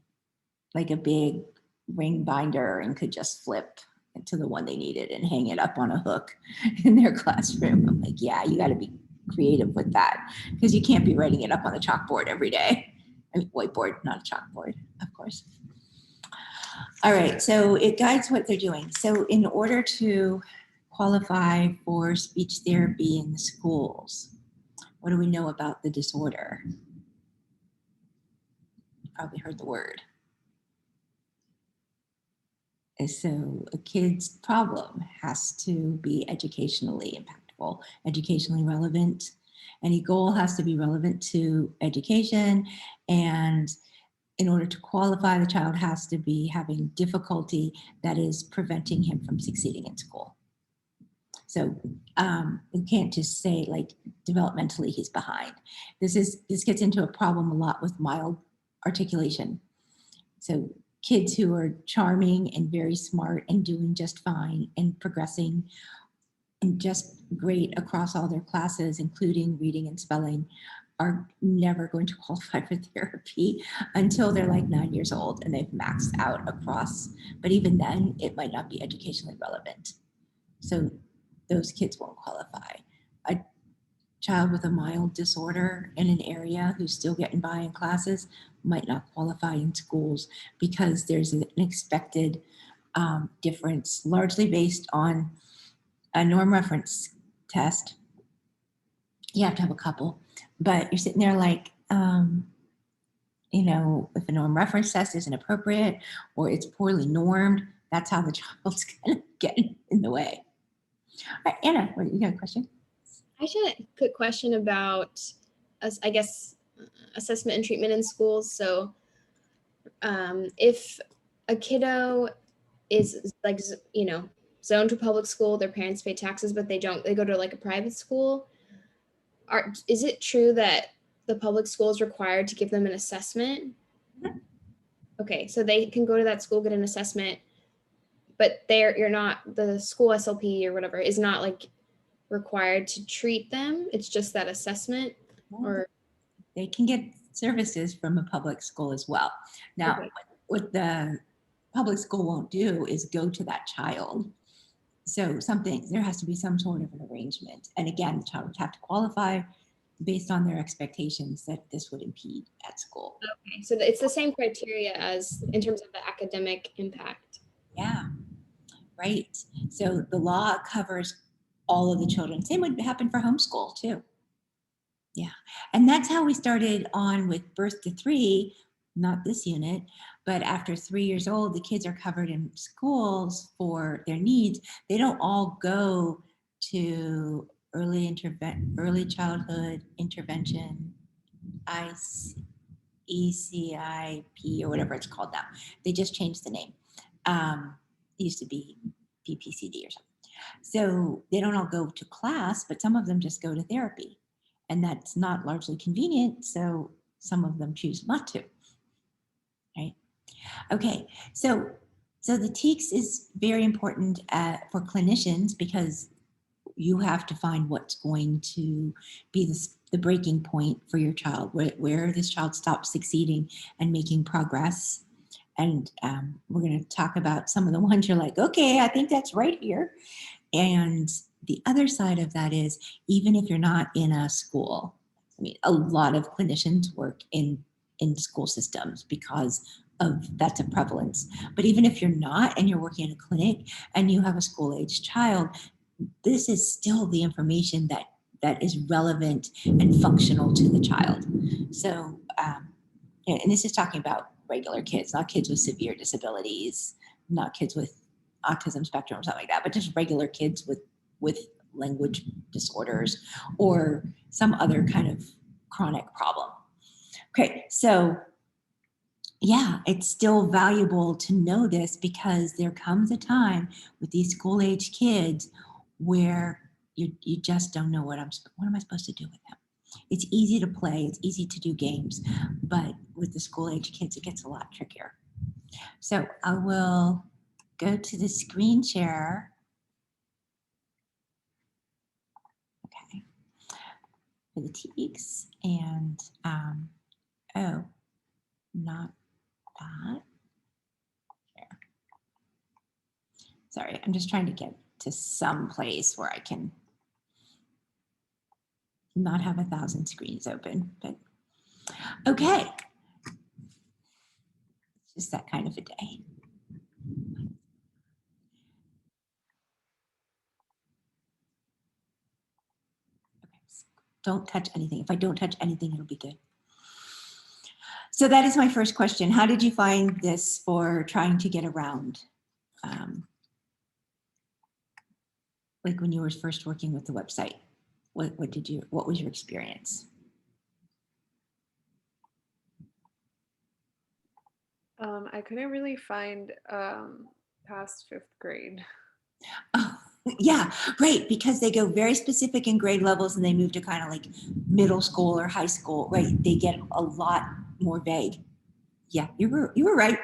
like a big ring binder and could just flip to the one they needed and hang it up on a hook in their classroom. I'm like, yeah, you got to be creative with that, because you can't be writing it up on the chalkboard every day. I mean, whiteboard, not a chalkboard, of course. All right, so it guides what they're doing. So in order to qualify for speech therapy in the schools, what do we know about the disorder? You probably heard the word. So a kid's problem has to be educationally impactful, educationally relevant. Any goal has to be relevant to education, and in order to qualify, the child has to be having difficulty that is preventing him from succeeding in school. So you can't just say like developmentally he's behind. This gets into a problem a lot with mild articulation. So kids who are charming and very smart and doing just fine and progressing and just great across all their classes, including reading and spelling, are never going to qualify for therapy until they're like 9 years old and they've maxed out across. But even then, it might not be educationally relevant. So those kids won't qualify. A child with a mild disorder in an area who's still getting by in classes might not qualify in schools because there's an expected difference, largely based on a norm reference test. You have to have a couple, but you're sitting there like, you know, if a norm reference test isn't appropriate or it's poorly normed, that's how the child's gonna get in the way. All right, Anna, what, you got a question? I just had a quick question about, I guess, assessment and treatment in schools. So if a kiddo is like, you know, zoned to public school, their parents pay taxes, but they don't, they go to like a private school. Is it true that the public school is required to give them an assessment? Okay, so they can go to that school, get an assessment, but you're not, the school SLP or whatever is not like required to treat them. It's just that assessment, or They can get services from a public school as well. Now, Okay. what the public school won't do is go to that child. So there has to be some sort of an arrangement. And again, the child would have to qualify based on their expectations that this would impede at school. Okay, so it's the same criteria as in terms of the academic impact. Yeah, right. So the law covers all of the children. Same would happen for homeschool too. Yeah, and that's how we started on with birth to 3, not this unit, but after 3 years old, the kids are covered in schools for their needs. They don't all go to early childhood intervention, ECIP or whatever it's called now. They just changed the name. It used to be PPCD or something. So they don't all go to class, but some of them just go to therapy. And that's not largely convenient, so some of them choose not to, right? Okay, so the TEKS is very important for clinicians because you have to find what's going to be the breaking point for your child, where this child stops succeeding and making progress. And we're going to talk about some of the ones you're like, okay, I think that's right here. And the other side of that is, even if you're not in a school, I mean, a lot of clinicians work in school systems because of that's a prevalence. But even if you're not and you're working in a clinic and you have a school-age child, this is still the information that is relevant and functional to the child. So, and this is talking about regular kids, not kids with severe disabilities, not kids with autism spectrum or something like that, but just regular kids with language disorders or some other kind of chronic problem. Okay, so yeah, it's still valuable to know this because there comes a time with these school-age kids where you just don't know what am I supposed to do with them. It's easy to play, it's easy to do games, but with the school-age kids, it gets a lot trickier. So I will go to the screen share. Okay, for the TEKS and oh, not that. Here. Sorry, I'm just trying to get to some place where I can not have 1,000 screens open, but okay. It's just that kind of a day. Okay. Don't touch anything. If I don't touch anything, it'll be good. So that is my first question. How did you find this for trying to get around? Like when you were first working with the website, what was your experience? I couldn't really find past 5th grade. Oh, yeah, right, because they go very specific in grade levels and they move to kind of like middle school or high school, right? They get a lot more vague. Yeah, you were right.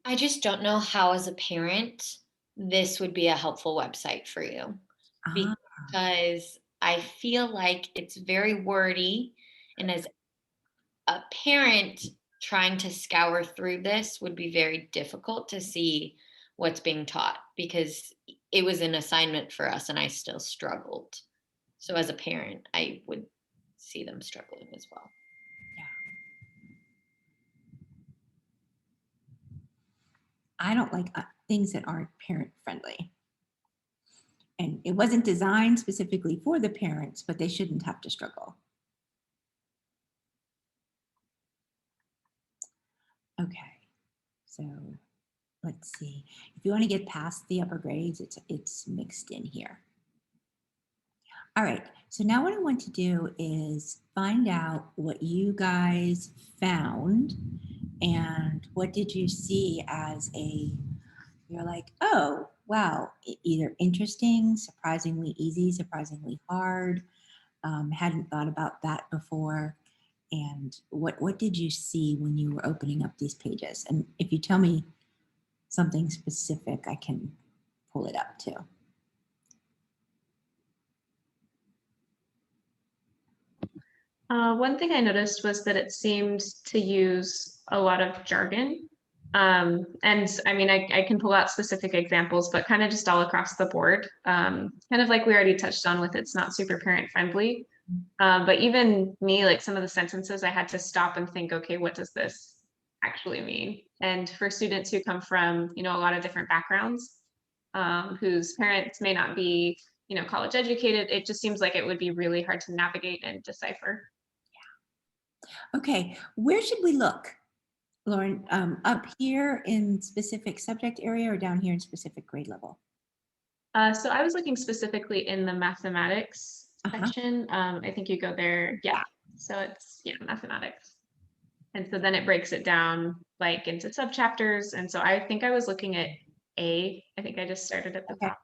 I just don't know how, as a parent, this would be a helpful website for you, Ah, because I feel like it's very wordy, and as a parent trying to scour through this would be very difficult to see what's being taught, because it was an assignment for us and I still struggled. So as a parent, I would see them struggling as well. I don't like things that aren't parent friendly. And it wasn't designed specifically for the parents, but they shouldn't have to struggle. Okay, so let's see. If you want to get past the upper grades, it's mixed in here. All right, so now what I want to do is find out what you guys found and what did you see as you're like, oh, wow, either interesting, surprisingly easy, surprisingly hard, hadn't thought about that before. And what did you see when you were opening up these pages? And if you tell me something specific, I can pull it up too. One thing I noticed was that it seemed to use a lot of jargon. And I mean, I can pull out specific examples, but kind of just all across the board. Kind of like we already touched on with it's not super parent friendly. But even me, like some of the sentences, I had to stop and think, okay, what does this actually mean? And for students who come from, a lot of different backgrounds, whose parents may not be, college educated, it just seems like it would be really hard to navigate and decipher. Okay, where should we look, Lauren? Up here in specific subject area or down here in specific grade level? So I was looking specifically in the mathematics section. I think you go there. Yeah. So it's mathematics. And so then it breaks it down like into subchapters. And so I think I was looking at A. I think I just started at the Okay. top.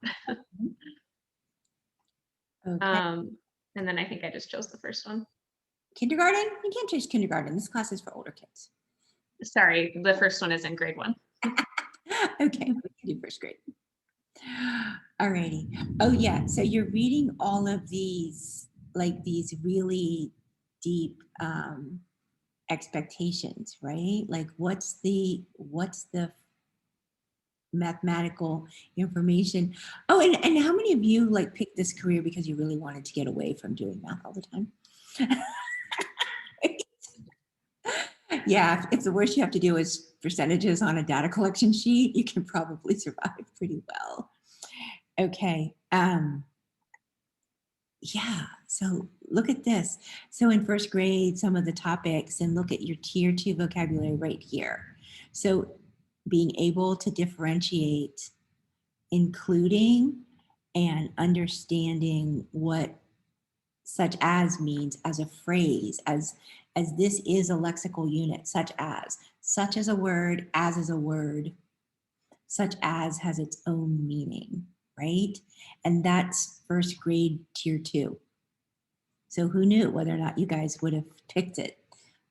Okay. And then I think I just chose the first one. Kindergarten? You can't choose kindergarten. This class is for older kids. Sorry, the first one is in grade 1. Okay, we can do first grade. Alrighty. Oh yeah, so you're reading all of these, like these really deep expectations, right? Like what's the mathematical information? Oh, and how many of you like picked this career because you really wanted to get away from doing math all the time? Yeah, if the worst you have to do is percentages on a data collection sheet, you can probably survive pretty well. Okay. Yeah, so look at this. So in first grade, some of the topics, and look at your tier 2 vocabulary right here. So being able to differentiate including and understanding what such as means as a phrase, as this is a lexical unit, such as a word, as is a word, such as has its own meaning, right? And that's first grade tier 2. So who knew whether or not you guys would have picked it?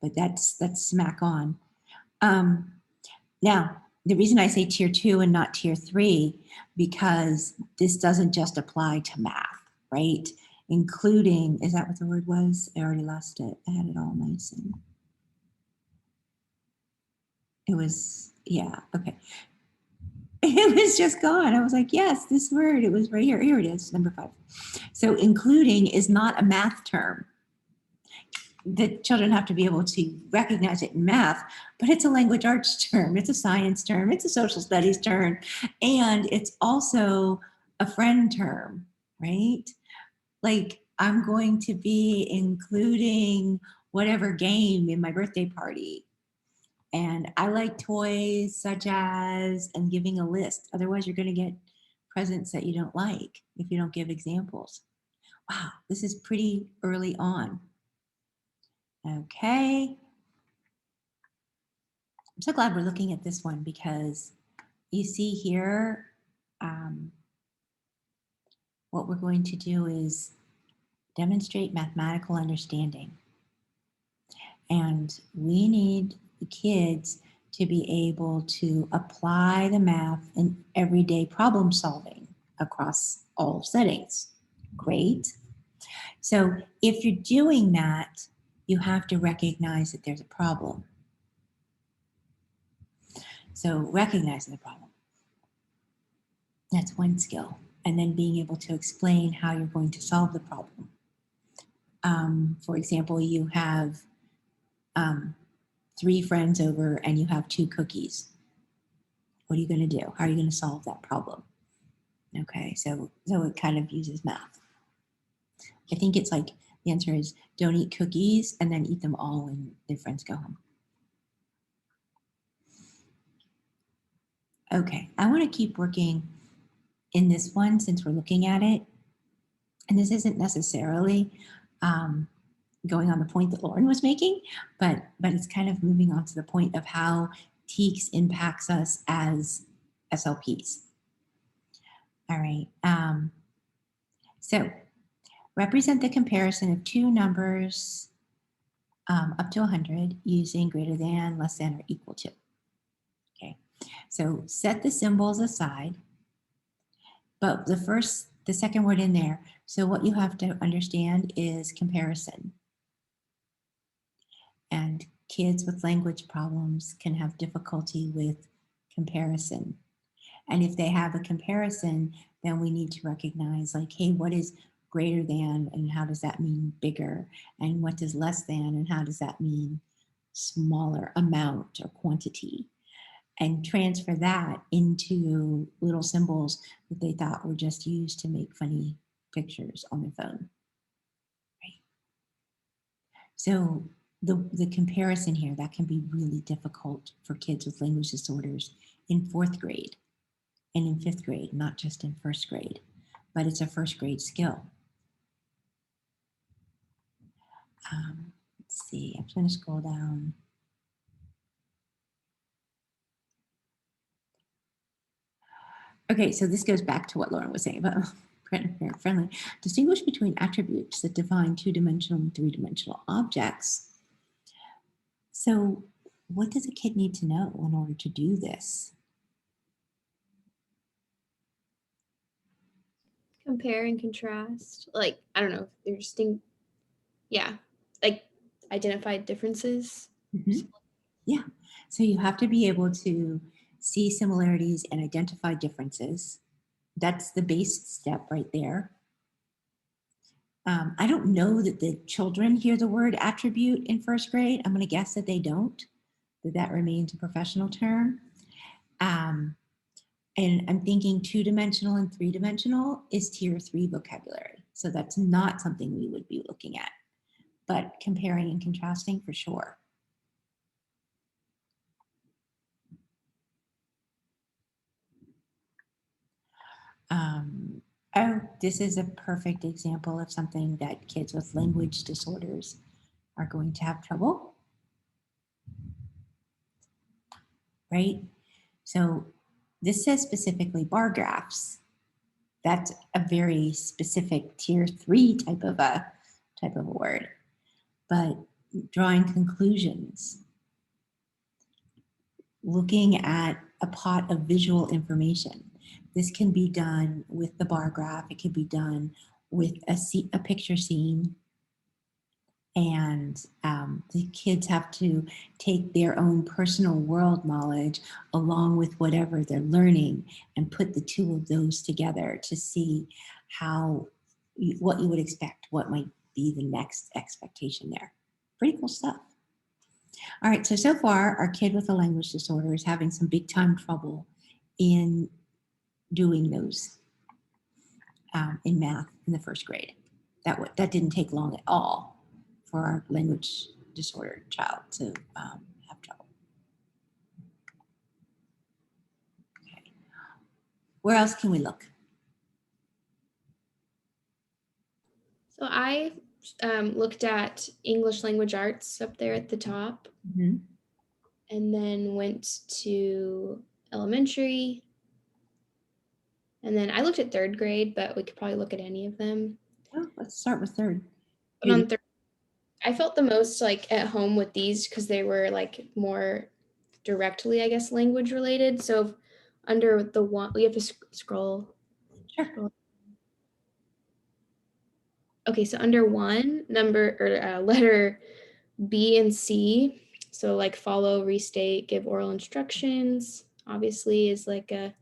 But that's smack on. Now, the reason I say tier 2 and not tier 3, because this doesn't just apply to math, right? Including, is that what the word was? I already lost it. I had it all nice and it was, yeah, okay. It was just gone. I was like, yes, this word, it was right here. Here it is, number 5. So including is not a math term. The children have to be able to recognize it in math, but it's a language arts term, it's a science term, it's a social studies term, and it's also a friend term, right? Like I'm going to be including whatever game in my birthday party. And I like toys such as, and giving a list. Otherwise, you're going to get presents that you don't like if you don't give examples. Wow, this is pretty early on. Okay. I'm so glad we're looking at this one because you see here, what we're going to do is demonstrate mathematical understanding. And we need the kids to be able to apply the math in everyday problem solving across all settings. Great. So if you're doing that, you have to recognize that there's a problem. So recognizing the problem. That's one skill. And then being able to explain how you're going to solve the problem. For example, you have 3 friends over and you have 2 cookies. What are you going to do? How are you going to solve that problem? Okay, so it kind of uses math. I think it's like the answer is don't eat cookies and then eat them all when their friends go home. Okay, I want to keep working in this one since we're looking at it. And this isn't necessarily going on the point that Lauren was making, but it's kind of moving on to the point of how TEKS impacts us as SLPs. All right. So represent the comparison of 2 numbers up to 100 using greater than, less than, or equal to. Okay. So set the symbols aside, but the second word in there. So what you have to understand is comparison. And kids with language problems can have difficulty with comparison. And if they have a comparison, then we need to recognize like, hey, what is greater than and how does that mean bigger? And what does less than and how does that mean smaller amount or quantity? And transfer that into little symbols that they thought were just used to make funny pictures on their phone. Right? So the comparison here, that can be really difficult for kids with language disorders in 4th grade and in 5th grade, not just in 1st grade, but it's a 1st grade skill. Let's see, I'm going to scroll down. Okay, so this goes back to what Lauren was saying about parent friendly. Distinguish between attributes that define 2-dimensional and 3-dimensional objects. So what does a kid need to know in order to do this? Compare and contrast. Like, I don't know, they're distinct. Yeah, like identify differences. Mm-hmm. Yeah, so you have to be able to see similarities and identify differences. That's the base step right there. I don't know that the children hear the word attribute in 1st grade. I'm going to guess that they don't, that remains a professional term. And I'm thinking 2-dimensional and 3-dimensional is tier 3 vocabulary. So that's not something we would be looking at, but comparing and contrasting for sure. Oh, this is a perfect example of something that kids with language disorders are going to have trouble. Right? So this says specifically bar graphs. That's a very specific tier 3 type of a word. But drawing conclusions, looking at a pot of visual information. This can be done with the bar graph. It can be done with a picture scene. And the kids have to take their own personal world knowledge along with whatever they're learning and put the 2 of those together to see what you would expect, what might be the next expectation there. Pretty cool stuff. All right, so far our kid with a language disorder is having some big time trouble in doing those in math in the 1st grade. That didn't take long at all for our language disorder child to have trouble. Okay. Where else can we look? So I looked at English language arts up there at the top, Mm-hmm. and then went to elementary. And then I looked at 3rd grade, but we could probably look at any of them. Oh, let's start with 3rd. But on 3rd, I felt the most like at home with these because they were like more directly, I guess, language related. So under the one, we have to scroll. Sure. Okay, so under one, number or letter B and C, so like follow, restate, give oral instructions, obviously is like a,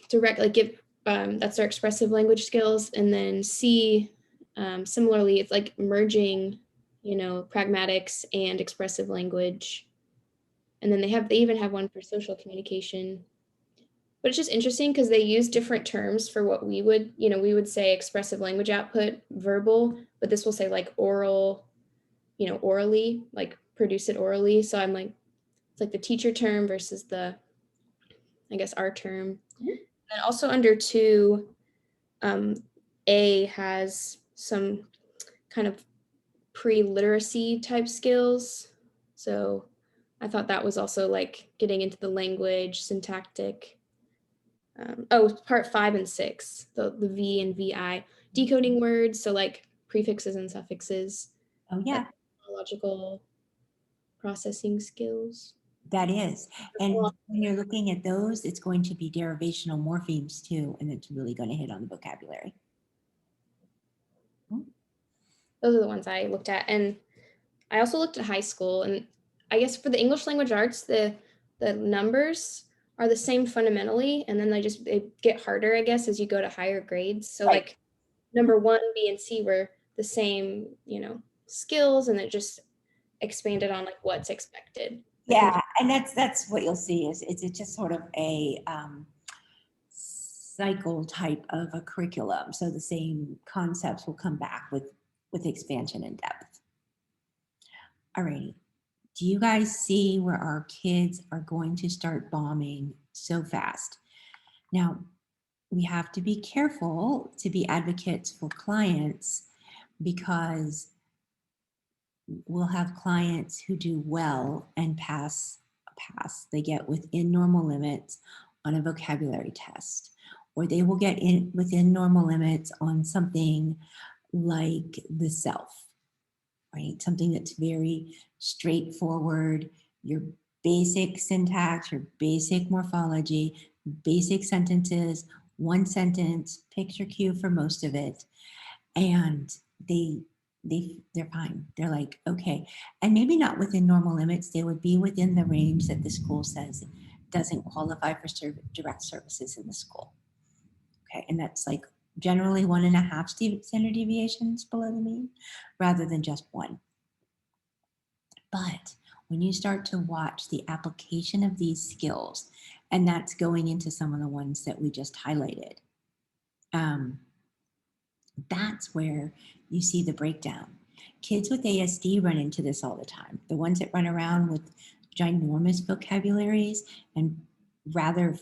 direct, like give, that's our expressive language skills. And then C, similarly, it's like merging, pragmatics and expressive language. And then they even have one for social communication. But it's just interesting because they use different terms for what we would say expressive language output, verbal, but this will say like oral, orally, like produce it orally. So I'm like, it's like the teacher term versus I guess, our term. And also under 2, A has some kind of pre-literacy type skills. So I thought that was also like getting into the language, syntactic. Part 5 and 6, the V and VI, decoding words, so like prefixes and suffixes, Oh, yeah, logical processing skills. that is. And Well, when you're looking at those, it's going to be derivational morphemes too, and it's really going to hit on the vocabulary. those are the ones I looked at. And I also looked at high school, and I guess for the English language arts, the numbers are the same fundamentally, and then they get harder, I guess, as you go to higher grades. So Right. like number 1, B, and C were the same, skills, and it just expanded on like what's expected. Yeah, and that's what you'll see is it's just sort of a cycle type of a curriculum. So the same concepts will come back with expansion and depth. Alrighty. Do you guys see where our kids are going to start bombing so fast? Now, we have to be careful to be advocates for clients because we'll have clients who do well and pass. They get within normal limits on a vocabulary test, or they will get in within normal limits on something like the self, right? Something that's very straightforward, your basic syntax, your basic morphology, basic sentences, one sentence, picture cue for most of it. And they're fine. They're like, okay. And maybe not within normal limits. They would be within the range that the school says doesn't qualify for direct services in the school. Okay. And that's like generally 1.5 standard deviations below the mean rather than just 1. But when you start to watch the application of these skills, and that's going into some of the ones that we just highlighted, that's where you see the breakdown. Kids with ASD run into this all the time. The ones that run around with ginormous vocabularies and rather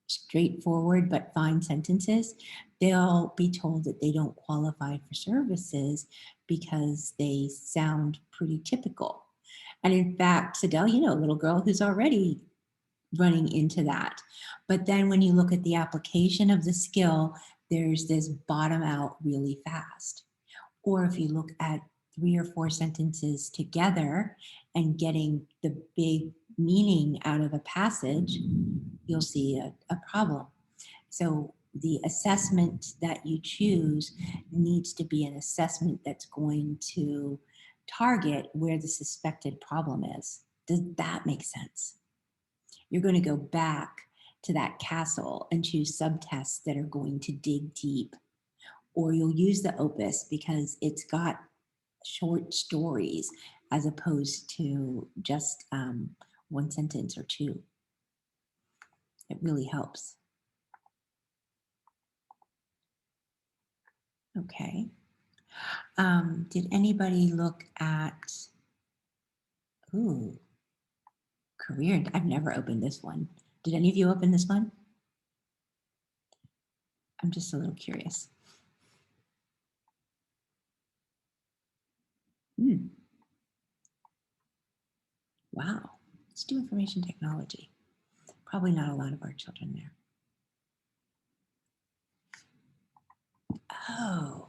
straightforward but fine sentences, they'll be told that they don't qualify for services because they sound pretty typical. And in fact, Sadell, a little girl who's already running into that. But then when you look at the application of the skill, there's this bottom out really fast. Or if you look at 3 or 4 sentences together and getting the big meaning out of a passage, you'll see a problem. So the assessment that you choose needs to be an assessment that's going to target where the suspected problem is. Does that make sense? You're going to go back to that castle and choose subtests that are going to dig deep. Or you'll use the opus because it's got short stories as opposed to just 1 sentence or 2. It really helps. Okay. Did anybody look at, career? I've never opened this one. Did any of you open this one? I'm just a little curious. Wow. Let's do information technology. Probably not a lot of our children there. Oh.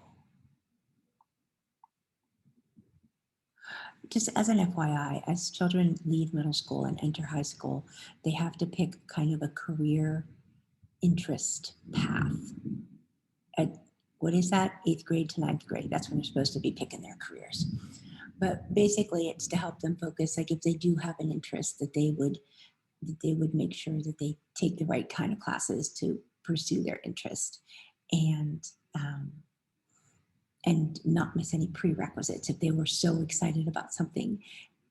just as an FYI, as children leave middle school and enter high school, they have to pick kind of a career interest path. At what is that? 8th grade to 9th grade. That's when they're supposed to be picking their careers. But basically it's to help them focus, like if they do have an interest, that they would make sure that they take the right kind of classes to pursue their interest, and not miss any prerequisites. If they were so excited about something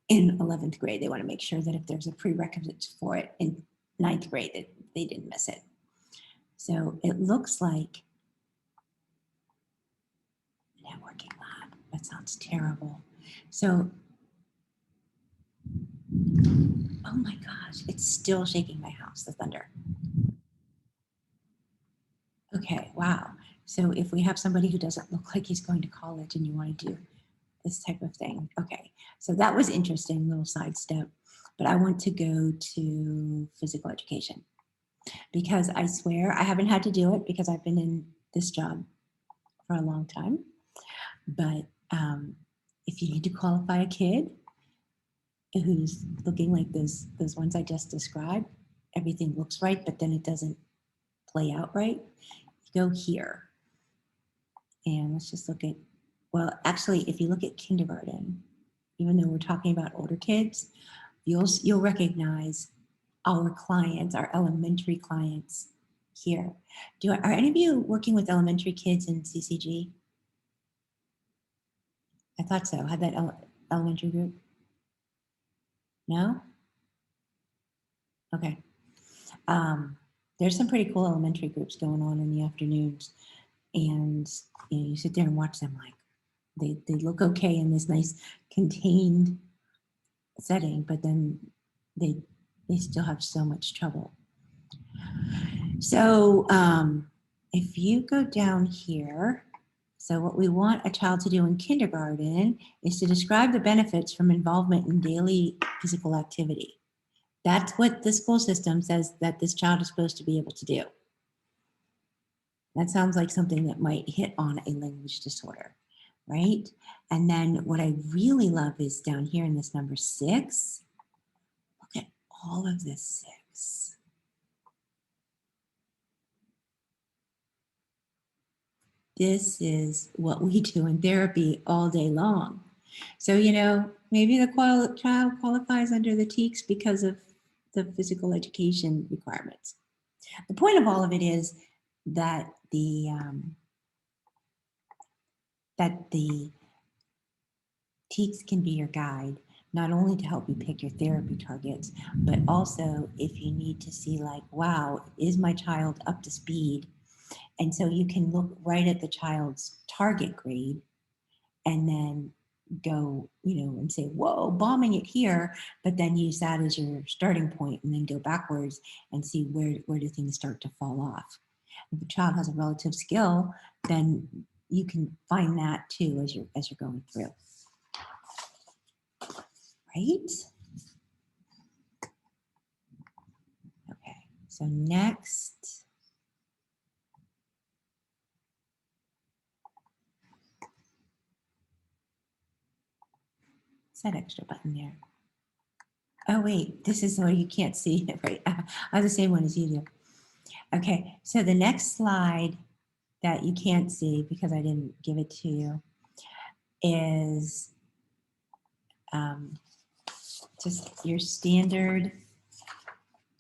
in 11th grade, they want to make sure that if there's a prerequisite for it in 9th grade, that they didn't miss it. So it looks like networking lab. That sounds terrible. So, oh my gosh, it's still shaking my house, the thunder. Okay, wow. So if we have somebody who doesn't look like he's going to college and you want to do this type of thing. Okay, so that was interesting, little sidestep. But I want to go to physical education, because I swear I haven't had to do it because I've been in this job for a long time. But if you need to qualify a kid who's looking like those ones I just described, everything looks right, but then it doesn't play out right, you go here. And let's just look at, well, actually, if you look at kindergarten, even though we're talking about older kids, you'll recognize our clients, our elementary clients here. Are any of you working with elementary kids in CCG? I thought so. Had that elementary group? No? Okay. There's some pretty cool elementary groups going on in the afternoons, and you sit there and watch them. Like they look okay in this nice contained setting, but then they still have so much trouble. So if you go down here, so what we want a child to do in kindergarten is to describe the benefits from involvement in daily physical activity. That's what the school system says that this child is supposed to be able to do. That sounds like something that might hit on a language disorder, right? And then what I really love is down here in this number 6. Look at all of this 6. This is what we do in therapy all day long. So, maybe the child qualifies under the TEKS because of the physical education requirements. The point of all of it is that the TEKS can be your guide, not only to help you pick your therapy targets, but also if you need to see like, wow, is my child up to speed? And so you can look right at the child's target grade and then go, and say, whoa, bombing it here, but then use that as your starting point and then go backwards and see where do things start to fall off. If the child has a relative skill, then you can find that too as you're going through. Right? Okay, so next. What's that extra button there? Oh wait, this is where you can't see it, right? I have the same one as you do. Okay, so the next slide that you can't see because I didn't give it to you is just your standard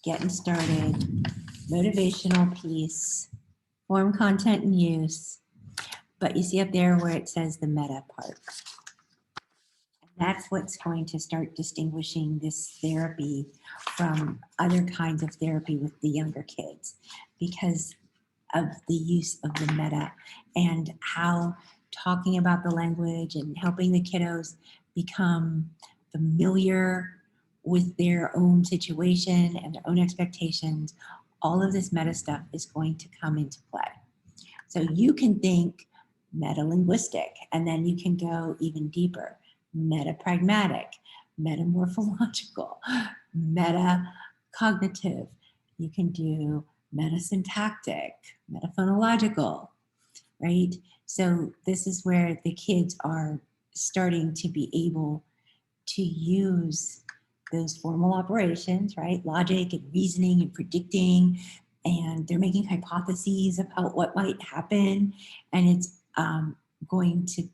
getting started, motivational piece, form, content, and use. But you see up there where it says the meta part. That's what's going to start distinguishing this therapy from other kinds of therapy with the younger kids, because of the use of the meta and how talking about the language and helping the kiddos become familiar with their own situation and their own expectations, all of this meta stuff is going to come into play. So you can think meta-linguistic, and then you can go even deeper. Meta-pragmatic, meta-morphological, meta-cognitive. You can do meta-syntactic, meta-phonological, right? So this is where the kids are starting to be able to use those formal operations, right? Logic and reasoning and predicting, and they're making hypotheses about what might happen, and it's going to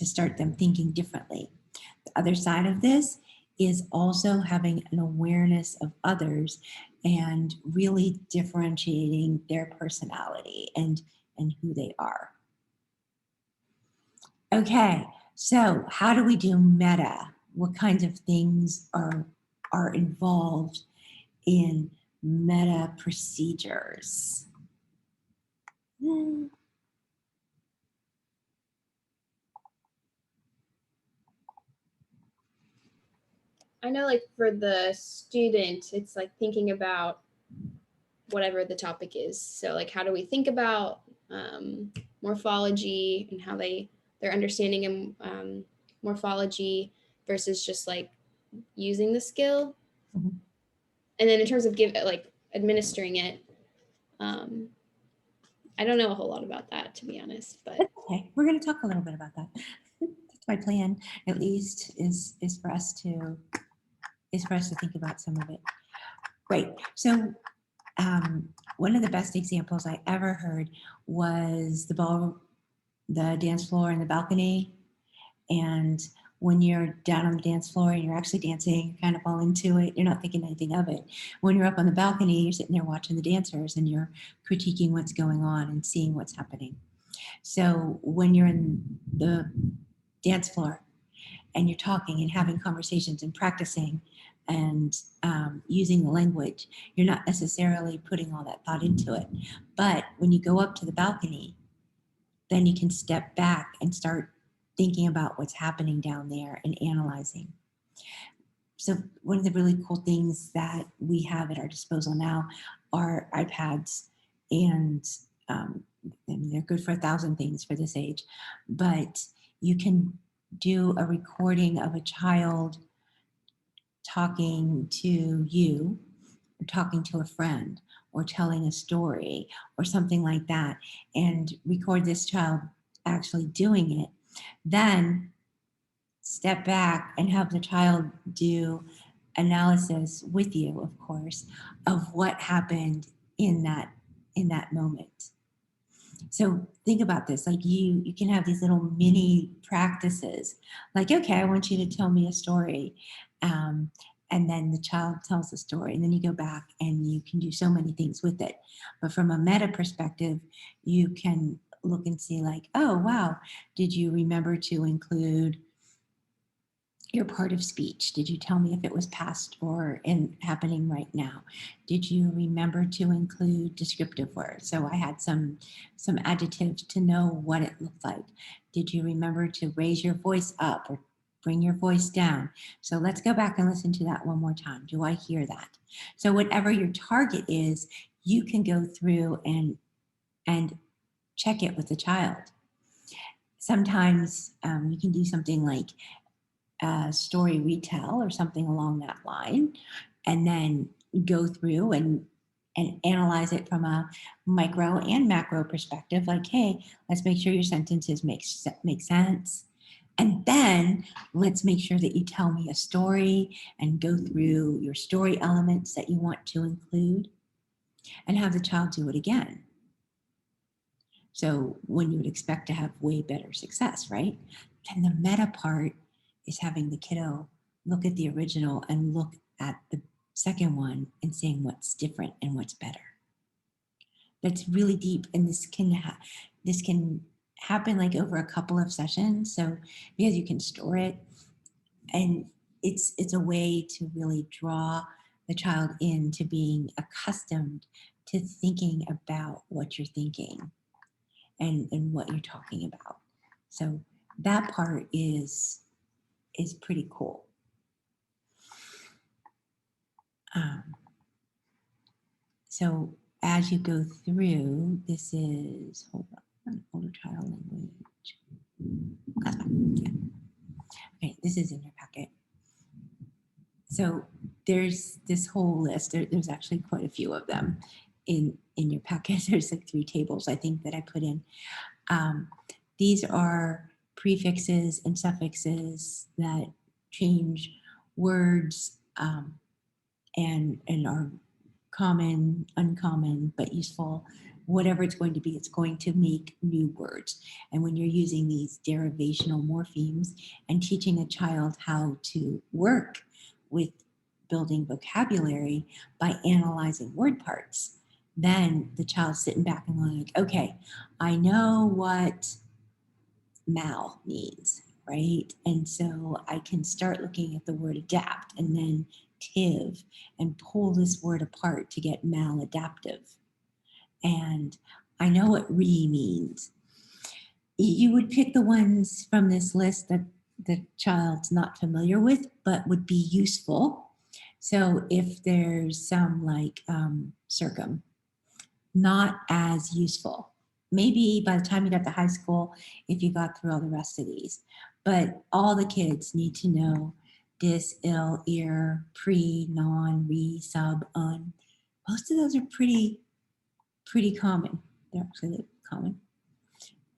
start them thinking differently. The other side of this is also having an awareness of others and really differentiating their personality and who they are. Okay, so how do we do meta? What kinds of things are involved in meta procedures? I know, like, for the student, it's like thinking about whatever the topic is. So, like, how do we think about morphology and how their understanding of morphology versus just like using the skill. Mhm. And then in terms of administering it, I don't know a whole lot about that, to be honest, but Okay, we're going to talk a little bit about that. That's my plan, at least, is for us to think about some of it. Great. So one of the best examples I ever heard was the dance floor and the balcony. And when you're down on the dance floor and you're actually dancing, you're kind of all into it. You're not thinking anything of it. When you're up on the balcony, you're sitting there watching the dancers and you're critiquing what's going on and seeing what's happening. So when you're in the dance floor and you're talking and having conversations and practicing and using the language, you're not necessarily putting all that thought into it. But when you go up to the balcony, then you can step back and start thinking about what's happening down there and analyzing. So one of the really cool things that we have at our disposal now are iPads, and they're good for 1,000 things for this age, but you can do a recording of a child talking to you, or talking to a friend, or telling a story, or something like that, and record this child actually doing it. Then step back and have the child do analysis with you, of course, of what happened in that moment. So think about this, like you can have these little mini practices, like, okay, I want you to tell me a story. And then the child tells the story, and then you go back and you can do so many things with it. But from a meta perspective, you can look and see like, oh, wow, did you remember to include your part of speech? Did you tell me if it was past or happening right now? Did you remember to include descriptive words? So I had some adjectives to know what it looked like. Did you remember to raise your voice up or bring your voice down? So let's go back and listen to that one more time. Do I hear that? So whatever your target is, you can go through and check it with the child. Sometimes you can do something like story retell or something along that line, and then go through and analyze it from a micro and macro perspective, like, hey, let's make sure your sentences make sense, and then let's make sure that you tell me a story and go through your story elements that you want to include, and have the child do it again. So when you would expect to have way better success, right? And the meta part is having the kiddo look at the original and look at the second one and saying what's different and what's better. That's really deep, and this can happen like over a couple of sessions. So because you can store it, and it's a way to really draw the child into being accustomed to thinking about what you're thinking and what you're talking about. So that part is pretty cool. So as you go through, this is, hold on, older child language. Yeah. Okay, this is in your packet. So there's this whole list. There's actually quite a few of them in your packet. There's like 3 tables, I think, that I put in. These are prefixes and suffixes that change words and are common, uncommon, but useful, whatever it's going to be, it's going to make new words. And when you're using these derivational morphemes and teaching a child how to work with building vocabulary by analyzing word parts, then the child's sitting back and like, okay, I know what mal means, right? And so I can start looking at the word adapt and then tiv and pull this word apart to get maladaptive. And I know what re means. You would pick the ones from this list that the child's not familiar with, but would be useful. So if there's some like circum, not as useful. Maybe by the time you got to high school, if you got through all the rest of these, but all the kids need to know dis, il, ear, pre, non, re, sub, un. Most of those are pretty common. They're actually common.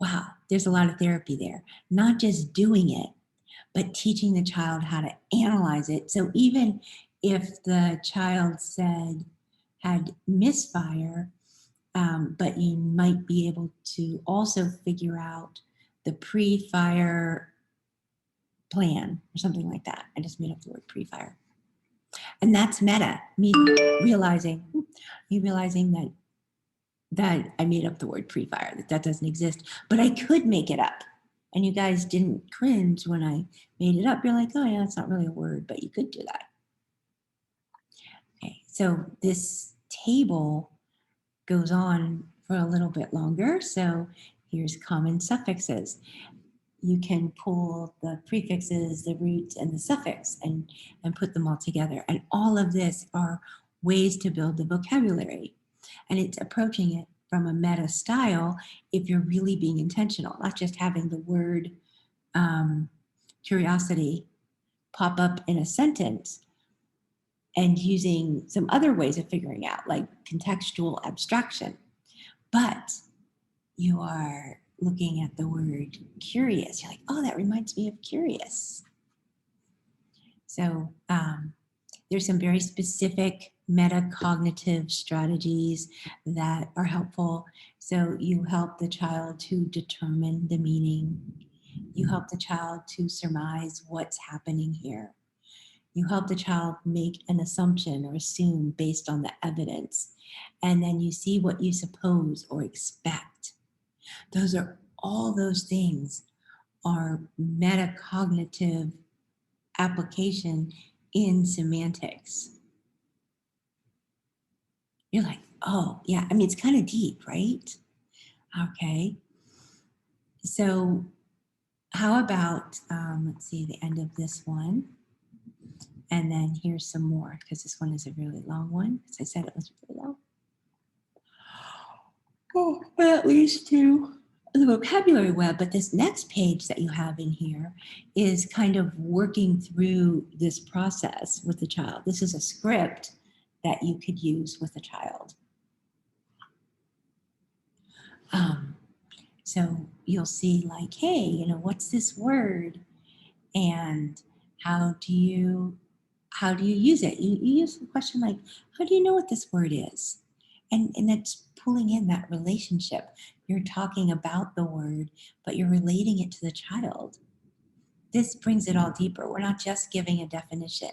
Wow, there's a lot of therapy there. Not just doing it, but teaching the child how to analyze it. So even if the child had misfire, but you might be able to also figure out the pre-fire plan or something like that. I just made up the word pre-fire. And that's meta, me realizing that I made up the word pre-fire, that doesn't exist, but I could make it up. And you guys didn't cringe when I made it up. You're like, oh yeah, it's not really a word, but you could do that. Okay, so this table goes on for a little bit longer. So here's common suffixes. You can pull the prefixes, the root, and the suffix and put them all together. And all of this are ways to build the vocabulary. And it's approaching it from a meta style if you're really being intentional, not just having the word curiosity pop up in a sentence and using some other ways of figuring out, like contextual abstraction. But you are looking at the word curious. You're like, oh, that reminds me of curious. So there's some very specific metacognitive strategies that are helpful. So you help the child to determine the meaning. You help the child to surmise what's happening here. You help the child make an assumption or assume based on the evidence. And then you see what you suppose or expect. All those things are metacognitive application in semantics. You're like, oh, yeah. I mean, it's kind of deep, right? Okay. So how about, let's see, the end of this one. And then here's some more, because this one is a really long one. As I said, it was really long. Oh, well, that leads to the vocabulary web. But this next page that you have in here is kind of working through this process with the child. This is a script that you could use with a child. So you'll see like, hey, what's this word? And how do you use it? You use the question like, how do you know what this word is? And that's pulling in that relationship. You're talking about the word, but you're relating it to the child. This brings it all deeper. We're not just giving a definition.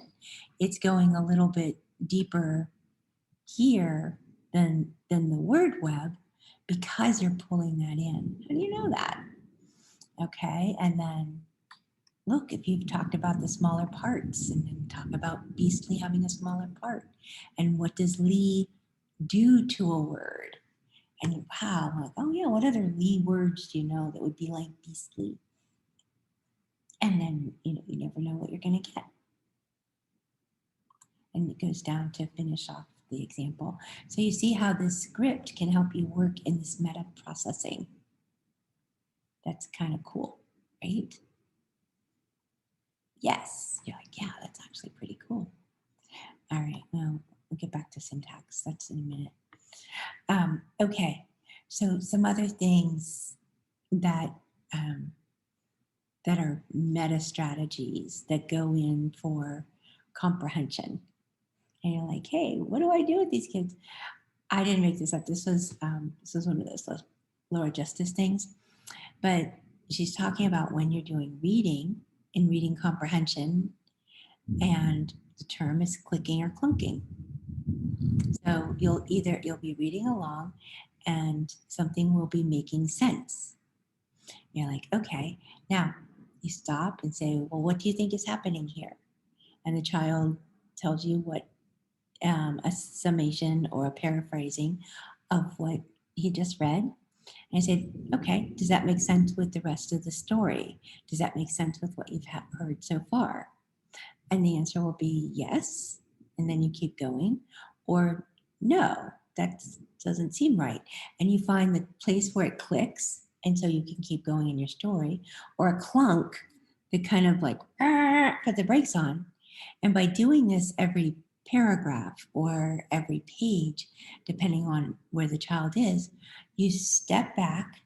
It's going a little bit deeper here than the word web because you're pulling that in. How do you know that? Okay, and then look, if you've talked about the smaller parts and then talk about beastly having a smaller part. And what does Lee do to a word? And wow, I'm like, oh yeah, what other Lee words do you know that would be like beastly? And then, you never know what you're going to get. And it goes down to finish off the example. So you see how this script can help you work in this meta processing. That's kind of cool, right? Yes, you're like, yeah, that's actually pretty cool. All right, well, we'll get back to syntax. That's in a minute. Okay, so some other things that that are meta strategies that go in for comprehension. And you're like, hey, what do I do with these kids? I didn't make this up. This was one of those Laura Justice things. But she's talking about when you're doing reading and reading comprehension, and the term is clicking or clunking. So you'll be reading along and something will be making sense. You're like, okay, now you stop and say, well, what do you think is happening here? And the child tells you what a summation or a paraphrasing of what he just read. And I said, okay, does that make sense with the rest of the story? Does that make sense with what you've heard so far? And the answer will be yes. And then you keep going, or no, that doesn't seem right. And you find the place where it clicks. And so you can keep going in your story, or a clunk that kind of like put the brakes on. And by doing this every paragraph or every page, depending on where the child is, you step back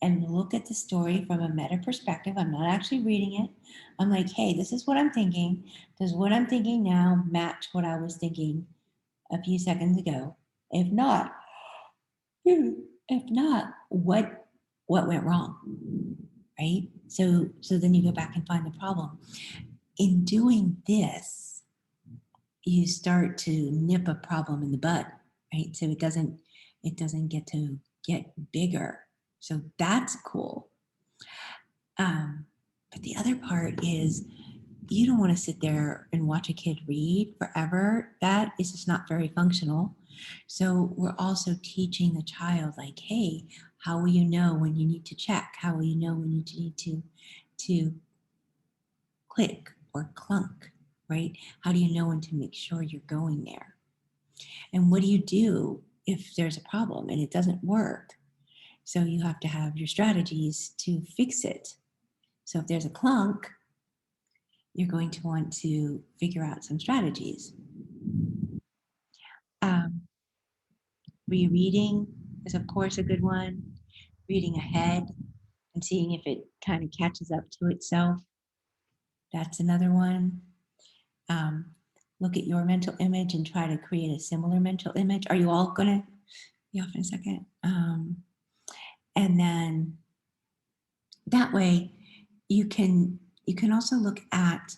and look at the story from a meta perspective. I'm not actually reading it. I'm like, hey, this is what I'm thinking. Does what I'm thinking now match what I was thinking a few seconds ago? If not, what went wrong? Right? So then you go back and find the problem. In doing this, you start to nip a problem in the bud, right? So it doesn't get bigger. So that's cool. But the other part is you don't want to sit there and watch a kid read forever. That is just not very functional. So we're also teaching the child, like, hey, how will you know when you need to check? How will you know when you need to click or clunk, right? How do you know when to make sure you're going there? And what do you do if there's a problem and it doesn't work? So you have to have your strategies to fix it. So if there's a clunk, you're going to want to figure out some strategies. Rereading is, of course, a good one. Reading ahead and seeing if it kind of catches up to itself. That's another one. Look at your mental image and try to create a similar mental image. Are you all going to be off in a second? And then that way you can also look at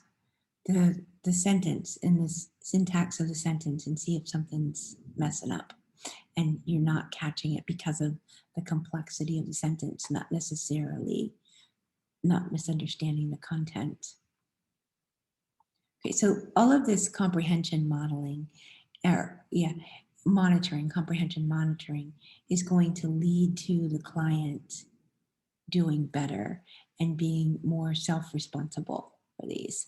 the sentence and the syntax of the sentence and see if something's messing up and you're not catching it because of the complexity of the sentence, not misunderstanding the content. Okay, so all of this comprehension modeling, comprehension monitoring is going to lead to the client doing better and being more self-responsible for these.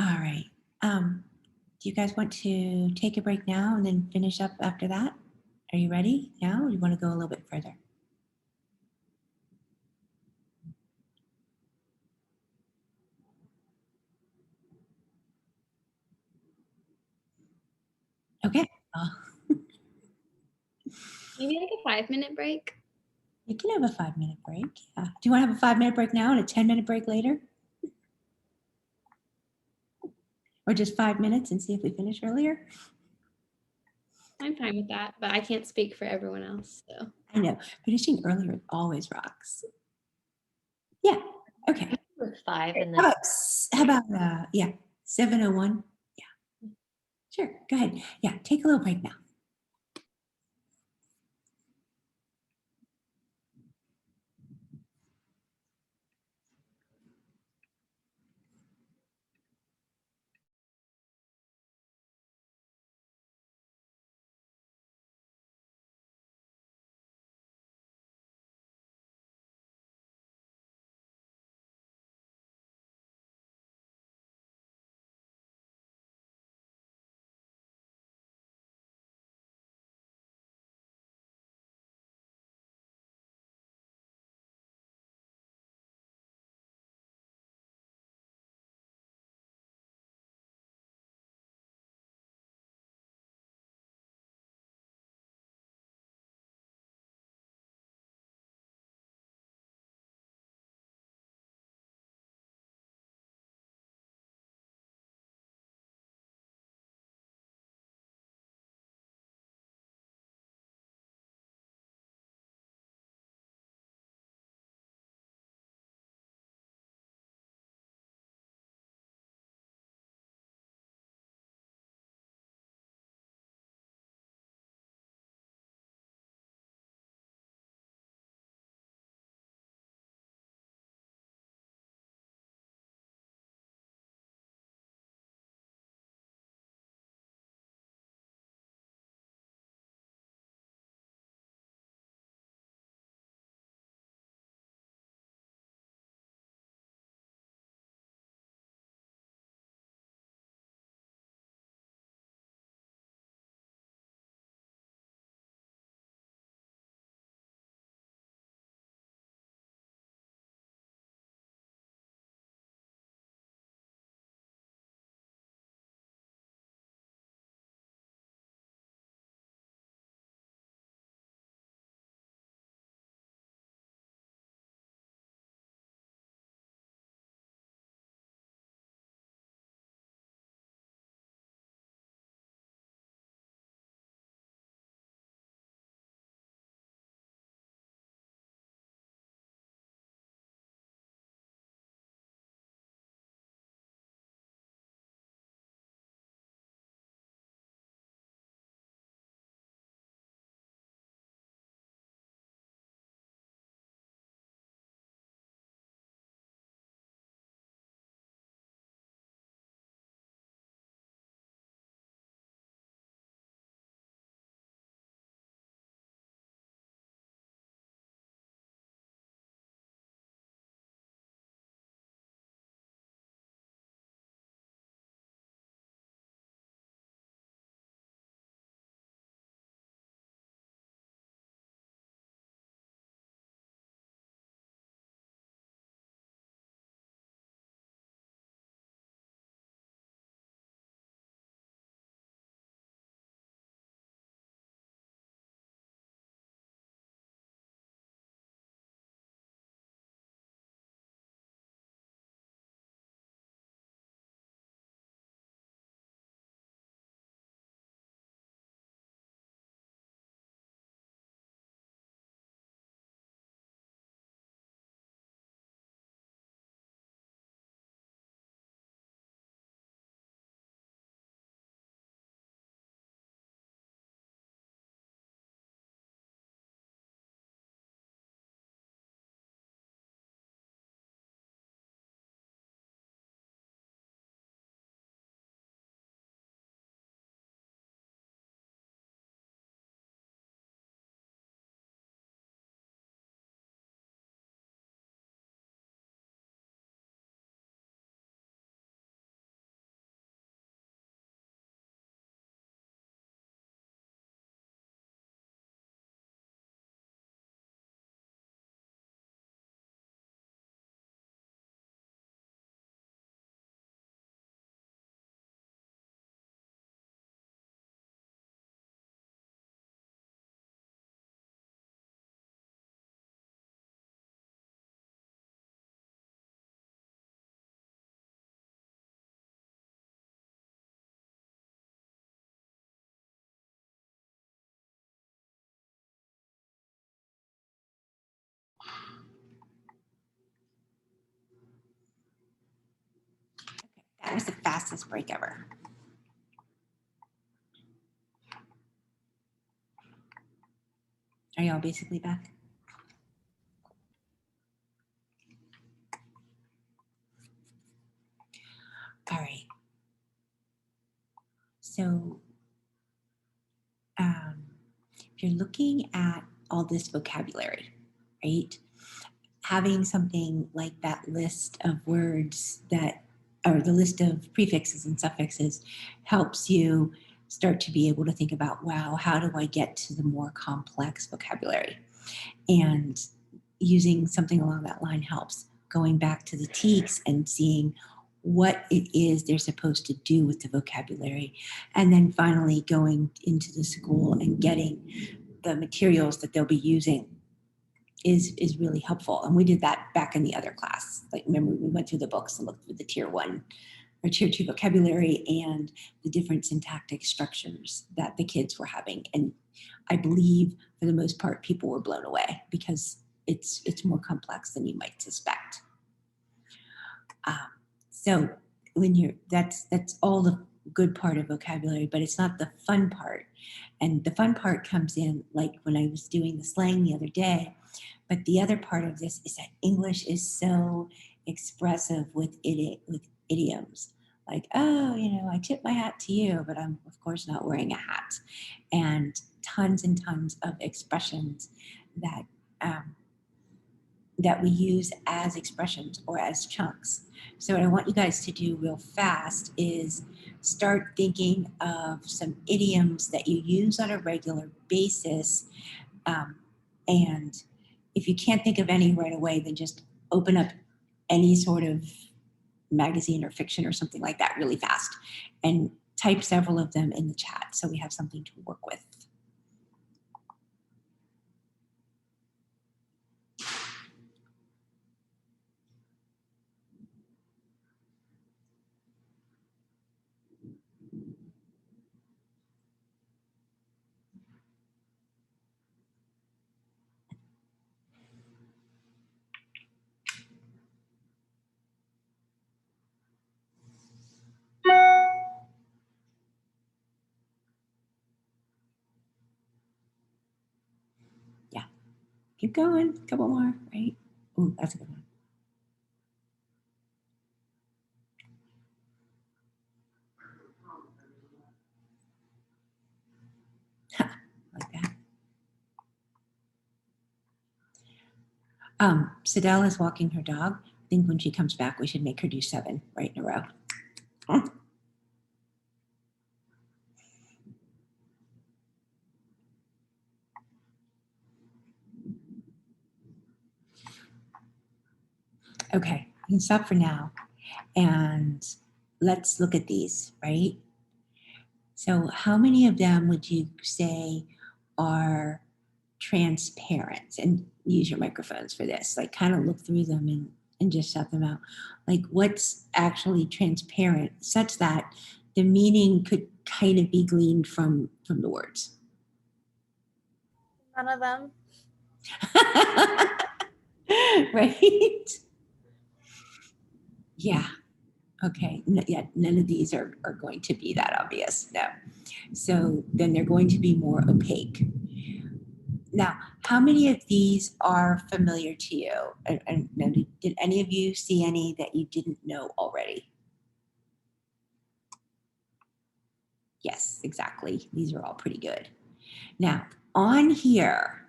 All right. Do you guys want to take a break now and then finish up after that? Are you ready now? Or do you want to go a little bit further? Okay. Maybe like a 5-minute break. You can have a 5-minute break. Yeah. Do you want to have a 5-minute break now and a 10-minute break later? Or just 5 minutes and see if we finish earlier? I'm fine with that, but I can't speak for everyone else. So I know. Finishing earlier always rocks. Yeah. Okay. With 5 and How then about 7:01? Yeah. Sure. Go ahead. Yeah. Take a little break now. was the fastest break ever. Are y'all basically back? All right. So if you're looking at all this vocabulary, right? Having something like that list of words that, or the list of prefixes and suffixes helps you start to be able to think about, wow, how do I get to the more complex vocabulary? And using something along that line helps. Going back to the TEKS and seeing what it is they're supposed to do with the vocabulary. And then finally going into the school and getting the materials that they'll be using is really helpful. And we did that back in the other class. Like, remember, we went through the books and looked through the tier 1 or tier 2 vocabulary and the different syntactic structures that the kids were having. And I believe for the most part, people were blown away because it's more complex than you might suspect. So when that's all the good part of vocabulary, but it's not the fun part. And the fun part comes in like when I was doing the slang the other day. But the other part of this is that English is so expressive with idioms. Like, oh, I tip my hat to you, but I'm of course not wearing a hat. And tons of expressions that that we use as expressions or as chunks. So what I want you guys to do real fast is start thinking of some idioms that you use on a regular basis. And if you can't think of any right away, then just open up any sort of magazine or fiction or something like that really fast and type several of them in the chat so we have something to work with. Keep going, a couple more, right? Ooh, that's a good one. Like that. Sidel is walking her dog. I think when she comes back, we should make her do 7 right in a row. Huh? Okay, you can stop for now. And let's look at these, right? So how many of them would you say are transparent? And use your microphones for this. Like, kind of look through them and just shout them out. Like, what's actually transparent such that the meaning could kind of be gleaned from the words? None of them. Right? Yeah. Okay. Yeah, none of these are going to be that obvious. No. So then they're going to be more opaque. Now, how many of these are familiar to you? And did any of you see any that you didn't know already? Yes, exactly. These are all pretty good. Now, on here,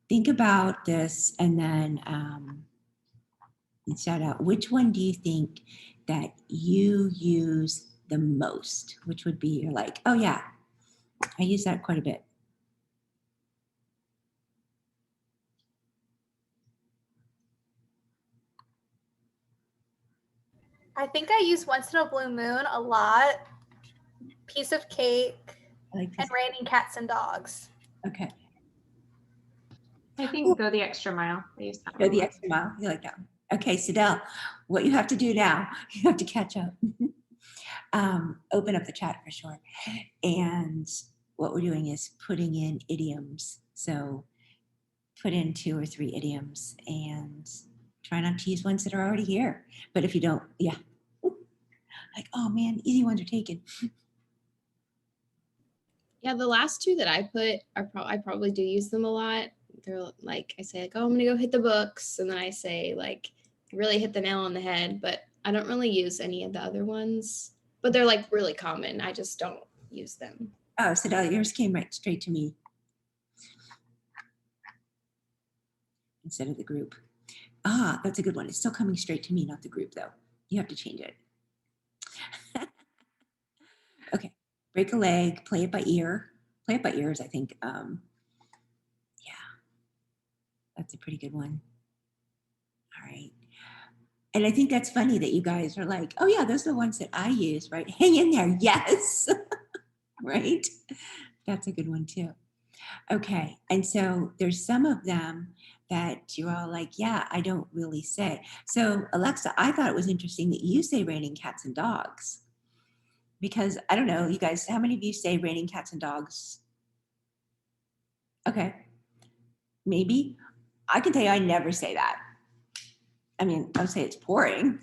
think about this and then shout out, which one do you think that you use the most? Which would be, you're like, oh yeah, I use that quite a bit. I think I use once in a blue moon a lot. Piece of cake I like and this. raining cats and dogs. Okay. I think go the extra mile. I use that Go one the more. extra mile. You like that one. Okay, Sidel, what you have to do now, you have to catch up. Open up the chat for sure. And what we're doing is putting in idioms. So put in 2 or 3 idioms and try not to use ones that are already here. But if you don't, yeah. Like, oh man, easy ones are taken. Yeah, the last two that I put are I probably do use them a lot. They're like I say like, oh, I'm gonna go hit the books, and then I say like really hit the nail on the head, but I don't really use any of the other ones. But they're like really common. I just don't use them. Oh, so now yours came right straight to me instead of the group. Ah, that's a good one. It's still coming straight to me, not the group though. You have to change it. Okay, break a leg, play it by ear. Play it by ears, I think. Yeah, that's a pretty good one. All right. And I think that's funny that you guys are like, oh yeah, those are the ones that I use, right? Hang in there, yes. Right? That's a good one too. Okay, and so there's some of them that you're all like, yeah, I don't really say. So Alexa, I thought it was interesting that you say raining cats and dogs. Because I don't know, you guys, how many of you say raining cats and dogs? Okay, maybe. I can tell you I never say that. I mean, I would say it's pouring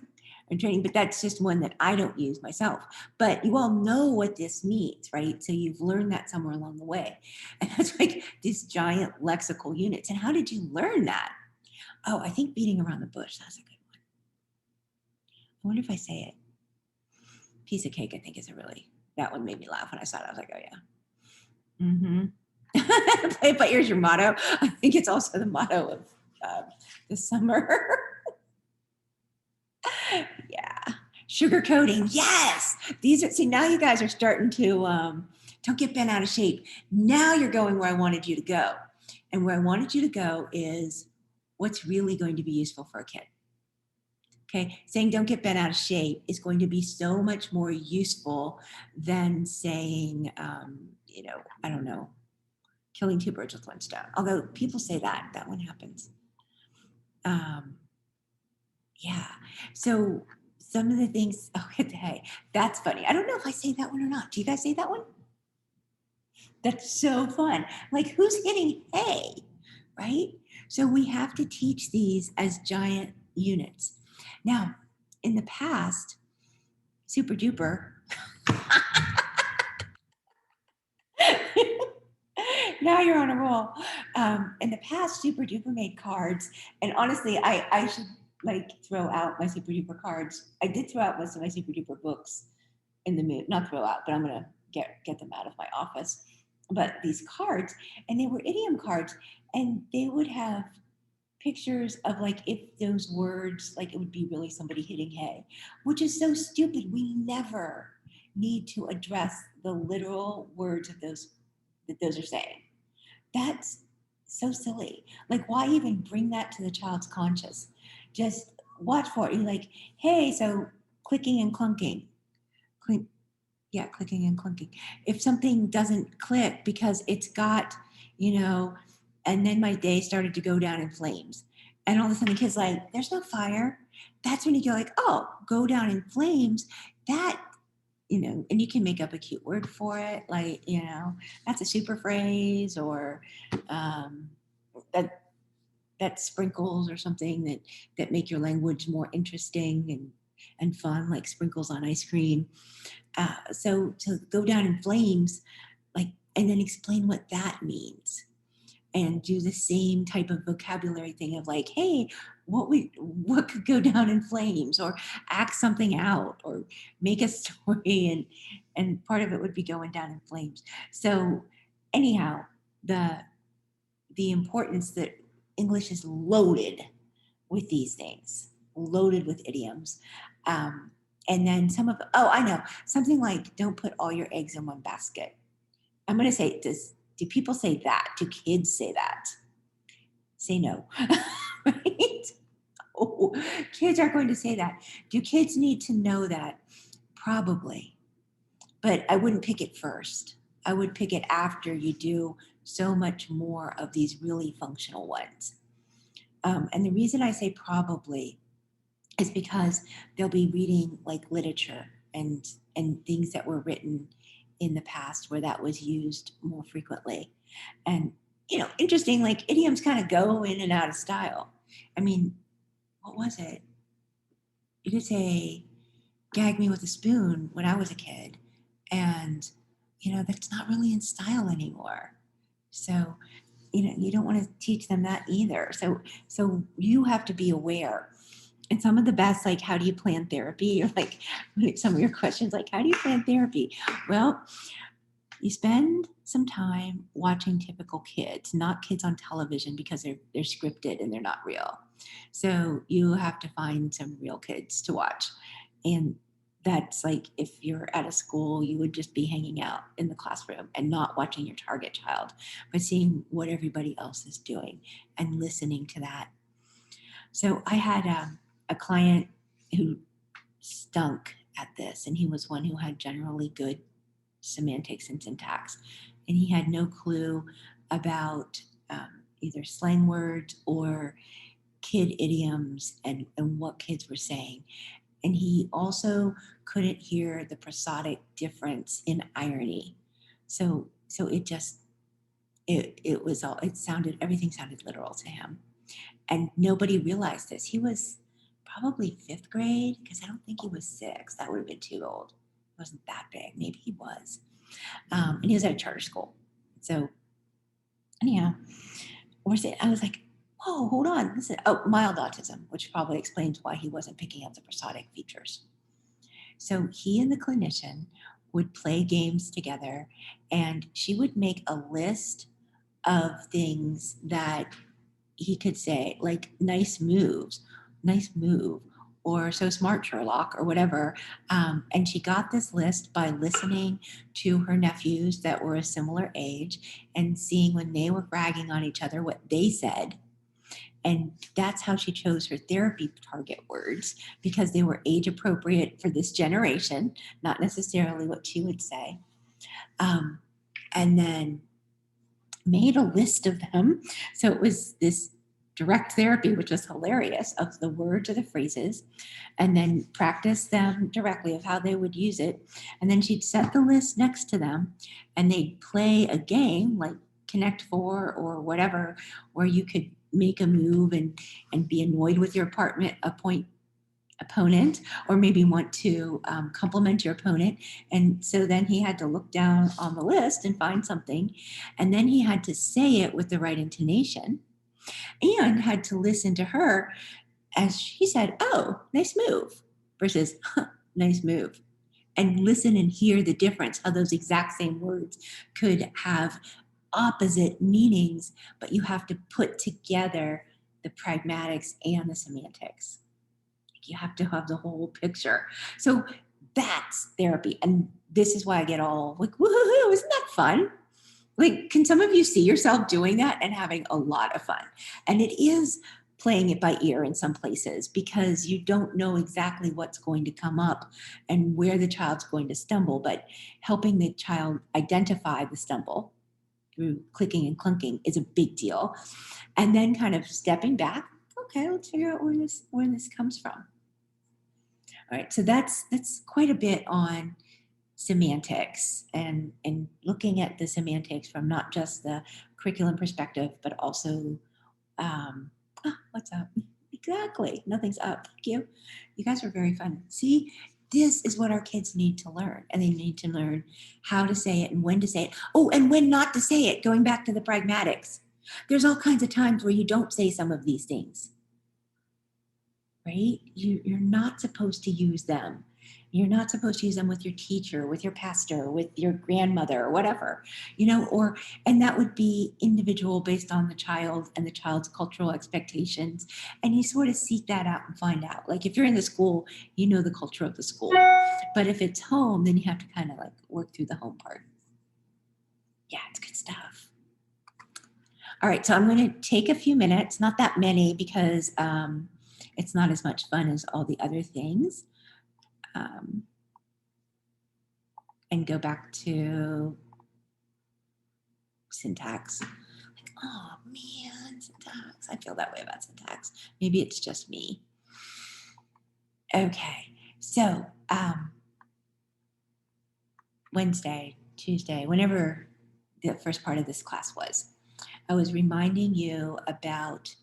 and training, but that's just one that I don't use myself. But you all know what this means, right? So you've learned that somewhere along the way. And that's like these giant lexical units. And how did you learn that? Oh, I think beating around the bush. That's a good one. I wonder if I say it. Piece of cake, I think, is a really, that one made me laugh when I saw it. I was like, oh yeah. Mm-hmm. Play it by ear is your motto. I think it's also the motto of the summer. Yeah. Sugar coating. Yes. These are, see, now you guys are starting to, don't get bent out of shape. Now you're going where I wanted you to go. And where I wanted you to go is what's really going to be useful for a kid. Okay. Saying don't get bent out of shape is going to be so much more useful than saying, you know, I don't know, killing two birds with one stone. Although people say that one happens. Yeah. So some of the things, oh, hey, that's funny. I don't know if I say that one or not. Do you guys say that one? That's so fun. Like, who's hitting hay, right? So we have to teach these as giant units. Now, in the past, super duper. Now you're on a roll. In the past, super duper made cards. And honestly, I should like throw out my super duper cards. I did throw out most of my super duper books in the mood, not throw out, but I'm gonna get them out of my office. But these cards, and they were idiom cards, and they would have pictures of like if those words, like it would be really somebody hitting hay, which is so stupid. We never need to address the literal words of those that those are saying. That's so silly. Like, why even bring that to the child's conscious? Just watch for it. You're like, hey, so clicking and clunking. Yeah, clicking and clunking. If something doesn't click because it's got, you know, and then my day started to go down in flames. And all of a sudden the kid's like, there's no fire. That's when you go like, oh, go down in flames. That, you know, and you can make up a cute word for it. Like, you know, that's a super phrase, or that sprinkles or something that make your language more interesting and fun, like sprinkles on ice cream. So to go down in flames, like, and then explain what that means, and do the same type of vocabulary thing of like, hey, what could go down in flames, or act something out, or make a story, and part of it would be going down in flames. So anyhow, the importance that English is loaded with these things, loaded with idioms. And then some of, oh, I know, something like don't put all your eggs in one basket. I'm going to say, do people say that? Do kids say that? Say no, right? Oh, kids are going to say that. Do kids need to know that? Probably, but I wouldn't pick it first. I would pick it after you do so much more of these really functional ones. And the reason I say probably is because they'll be reading like literature and things that were written in the past where that was used more frequently. And, you know, interesting, like idioms kind of go in and out of style. I mean, what was it? You could say, gag me with a spoon when I was a kid. And, that's not really in style anymore. So, you don't want to teach them that either. So you have to be aware. And some of the best, like, how do you plan therapy? Or like some of your questions, like, how do you plan therapy? Well, you spend some time watching typical kids, not kids on television, because they're scripted and they're not real. So you have to find some real kids to watch. And that's like, if you're at a school, you would just be hanging out in the classroom and not watching your target child, but seeing what everybody else is doing and listening to that. So I had a client who stunk at this, and he was one who had generally good semantics and syntax, and he had no clue about either slang words or kid idioms and what kids were saying. And he also couldn't hear the prosodic difference in irony. So everything sounded literal to him. And nobody realized this. He was probably 5th grade, because I don't think he was 6. That would have been too old. He wasn't that big. Maybe he was. And he was at a charter school. So anyhow, I was like, whoa, hold on. Listen. Oh, mild autism, which probably explains why he wasn't picking up the prosodic features. So he and the clinician would play games together, and she would make a list of things that he could say, like, nice move, or so smart, Sherlock, or whatever. And she got this list by listening to her nephews that were a similar age and seeing when they were bragging on each other what they said. And that's how she chose her therapy target words, because they were age appropriate for this generation, not necessarily what she would say. And then made a list of them. So it was this direct therapy, which was hilarious, of the words or the phrases, and then practice them directly of how they would use it. And then she'd set the list next to them, and they'd play a game like Connect Four or whatever, where you could make a move and be annoyed with your opponent, or maybe want to compliment your opponent. And so then he had to look down on the list and find something, and then he had to say it with the right intonation, and had to listen to her as she said, "Oh, nice move," versus "nice move," and listen and hear the difference, how those exact same words could have opposite meanings, but you have to put together the pragmatics and the semantics. You have to have the whole picture. So that's therapy. And this is why I get all like, woohoo, isn't that fun? Like, can some of you see yourself doing that and having a lot of fun? And it is playing it by ear in some places, because you don't know exactly what's going to come up and where the child's going to stumble, but helping the child identify the stumble through clicking and clunking is a big deal. And then kind of stepping back, okay, let's figure out where this comes from. All right, so that's quite a bit on semantics and looking at the semantics from not just the curriculum perspective, but also what's up? Exactly, nothing's up. Thank you. You guys were very fun. See, this is what our kids need to learn, and they need to learn how to say it and when to say it. Oh, and when not to say it. Going back to the pragmatics, there's all kinds of times where you don't say some of these things. Right? You're not supposed to use them. You're not supposed to use them with your teacher, with your pastor, with your grandmother, or whatever, and that would be individual based on the child and the child's cultural expectations. And you sort of seek that out and find out. Like, if you're in the school, you know the culture of the school. But if it's home, then you have to kind of like work through the home part. Yeah, it's good stuff. All right, so I'm going to take a few minutes, not that many, because it's not as much fun as all the other things. And go back to syntax. Like, oh man, syntax. I feel that way about syntax. Maybe it's just me. Okay, so Wednesday, Tuesday, whenever the first part of this class was, I was reminding you about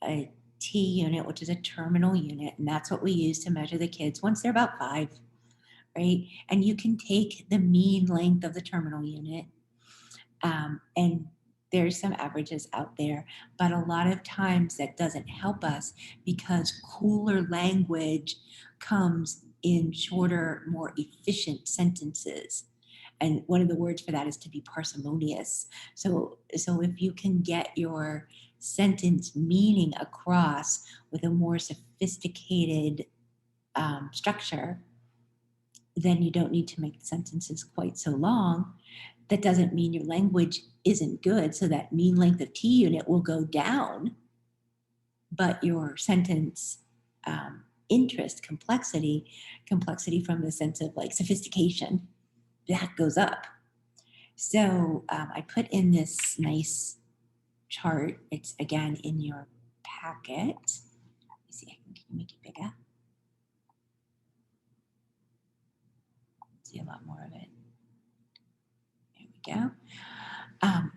a T unit, which is a terminal unit, and that's what we use to measure the kids once they're about 5, right? And you can take the mean length of the terminal unit, and there's some averages out there, but a lot of times that doesn't help us because cooler language comes in shorter, more efficient sentences. And one of the words for that is to be parsimonious. So if you can get your sentence meaning across with a more sophisticated structure, then you don't need to make the sentences quite so long. That doesn't mean your language isn't good. So that mean length of T unit will go down, but your sentence interest, complexity from the sense of like sophistication, that goes up. So I put in this nice chart. It's again in your packet. Let me see, can you make it bigger? See a lot more of it. There we go.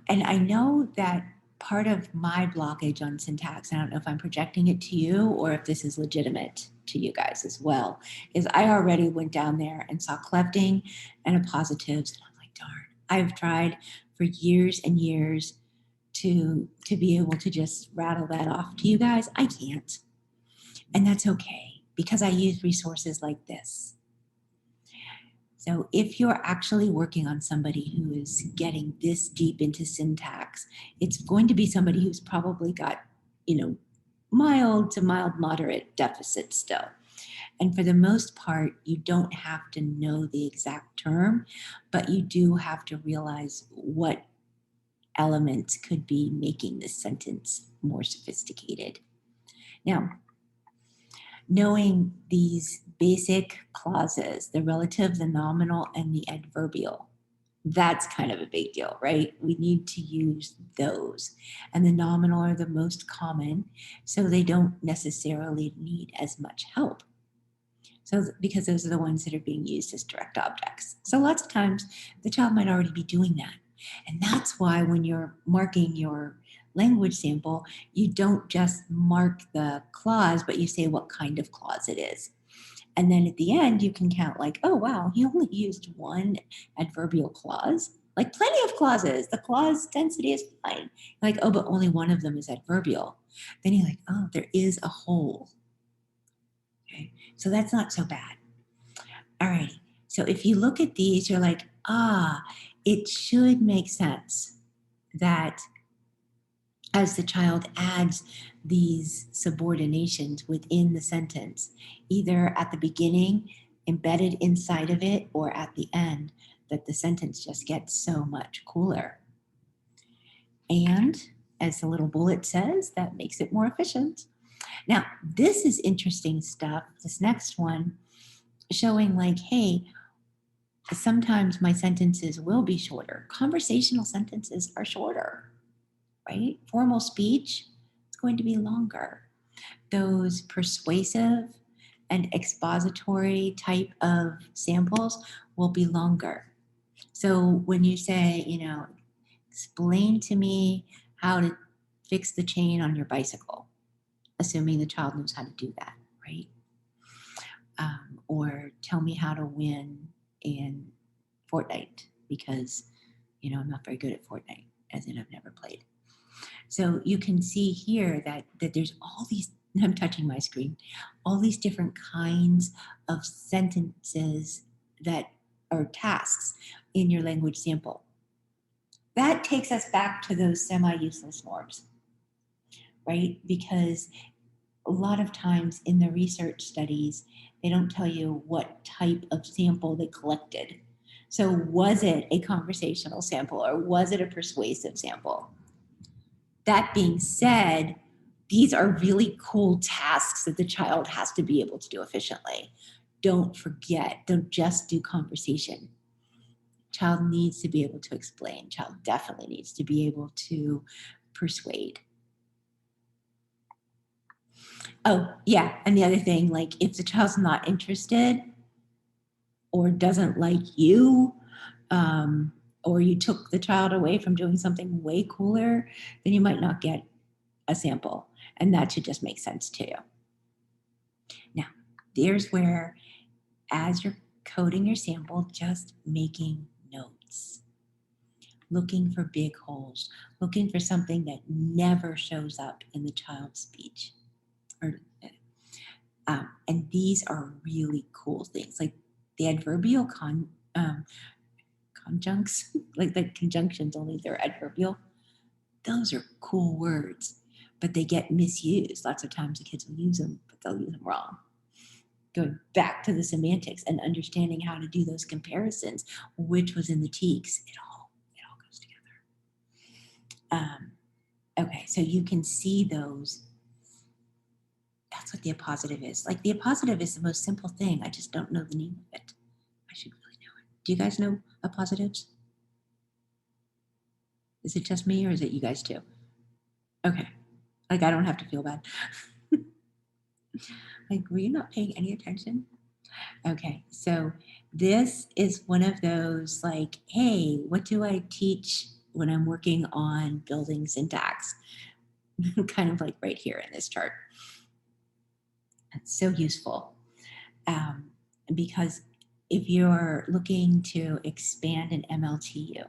And I know that part of my blockage on syntax, I don't know if I'm projecting it to you or if this is legitimate to you guys as well, is I already went down there and saw clefting and appositives, and I'm like, darn, I've tried for years and years to be able to just rattle that off to you guys. I can't. And that's okay, because I use resources like this. So if you're actually working on somebody who is getting this deep into syntax, it's going to be somebody who's probably got, mild to mild moderate deficit still. And for the most part, you don't have to know the exact term, but you do have to realize what elements could be making this sentence more sophisticated. Now, knowing these basic clauses, the relative, the nominal, and the adverbial, that's kind of a big deal, right? We need to use those. And the nominal are the most common, so they don't necessarily need as much help. So because those are the ones that are being used as direct objects. So lots of times the child might already be doing that. And that's why when you're marking your language sample, you don't just mark the clause, but you say what kind of clause it is. And then at the end, you can count like, oh, wow, he only used one adverbial clause. Like plenty of clauses. The clause density is fine. Like, oh, but only one of them is adverbial. Then you're like, oh, there is a whole. Okay, so that's not so bad. All right. So if you look at these, you're like, it should make sense that as the child adds these subordinations within the sentence, either at the beginning, embedded inside of it, or at the end, that the sentence just gets so much cooler. And as the little bullet says, that makes it more efficient. Now, this is interesting stuff, this next one, showing like, hey, sometimes my sentences will be shorter. Conversational sentences are shorter, right? Formal speech is going to be longer. Those persuasive and expository type of samples will be longer. So when you say, explain to me how to fix the chain on your bicycle, assuming the child knows how to do that, right? Or tell me how to win in Fortnite, because I'm not very good at Fortnite, as in I've never played. So you can see here that there's all these, I'm touching my screen, all these different kinds of sentences that are tasks in your language sample. That takes us back to those semi-useless norms, right? Because a lot of times in the research studies, they don't tell you what type of sample they collected. So was it a conversational sample or was it a persuasive sample? That being said, these are really cool tasks that the child has to be able to do efficiently. Don't forget, don't just do conversation. Child needs to be able to explain. Child definitely needs to be able to persuade. Oh, yeah, and the other thing, like if the child's not interested or doesn't like you, or you took the child away from doing something way cooler, then you might not get a sample. And that should just make sense to you. Now, there's where, as you're coding your sample, just making notes, looking for big holes, looking for something that never shows up in the child's speech. And these are really cool things, like the adverbial conjuncts, like the conjunctions, only they're adverbial. Those are cool words, but they get misused. Lots of times the kids will use them, but they'll use them wrong. Going back to the semantics and understanding how to do those comparisons, which was in the TEKS, it all goes together. Okay, so you can see those. That's what the appositive is. Like the appositive is the most simple thing. I just don't know the name of it. I should really know it. Do you guys know appositives? Is it just me or is it you guys too? Okay, like I don't have to feel bad. Like, were you not paying any attention? Okay, so this is one of those like, hey, what do I teach when I'm working on building syntax? Kind of like right here in this chart. It's so useful because if you're looking to expand an MLTU,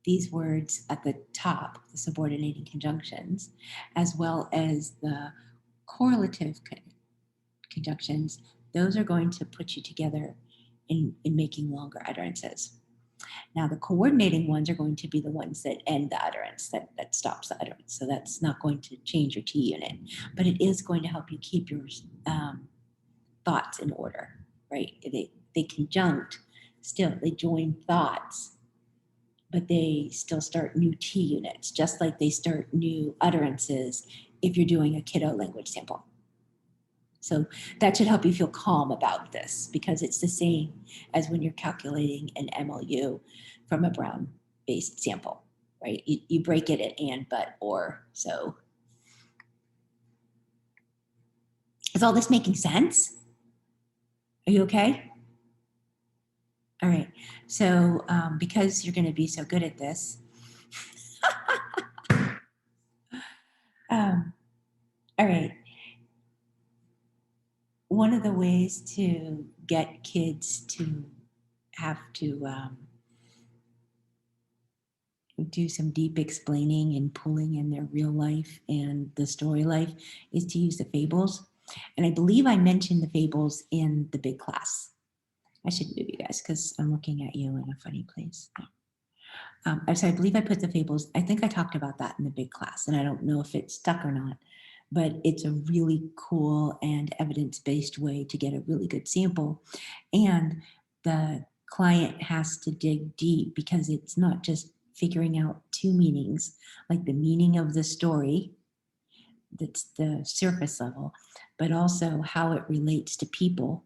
these words at the top, the subordinating conjunctions, as well as the correlative conjunctions, those are going to put you together in making longer utterances. Now, the coordinating ones are going to be the ones that end the utterance, that stops the utterance. So that's not going to change your T unit, but it is going to help you keep your thoughts in order, right? They conjunct still, they join thoughts, but they still start new T units, just like they start new utterances if you're doing a kiddo language sample. So that should help you feel calm about this because it's the same as when you're calculating an MLU from a Brown-based sample, right? You break it at and, but, or, so. Is all this making sense? Are you okay? All right, so because you're gonna be so good at this, all right. One of the ways to get kids to have to do some deep explaining and pulling in their real life and the story life is to use the fables. And I believe I mentioned the fables in the big class. I should move you guys because I'm looking at you in a funny place. So I believe I put the fables, I think I talked about that in the big class and I don't know if it stuck or not, but it's a really cool and evidence-based way to get a really good sample. And the client has to dig deep because it's not just figuring out two meanings, like the meaning of the story, that's the surface level, but also how it relates to people,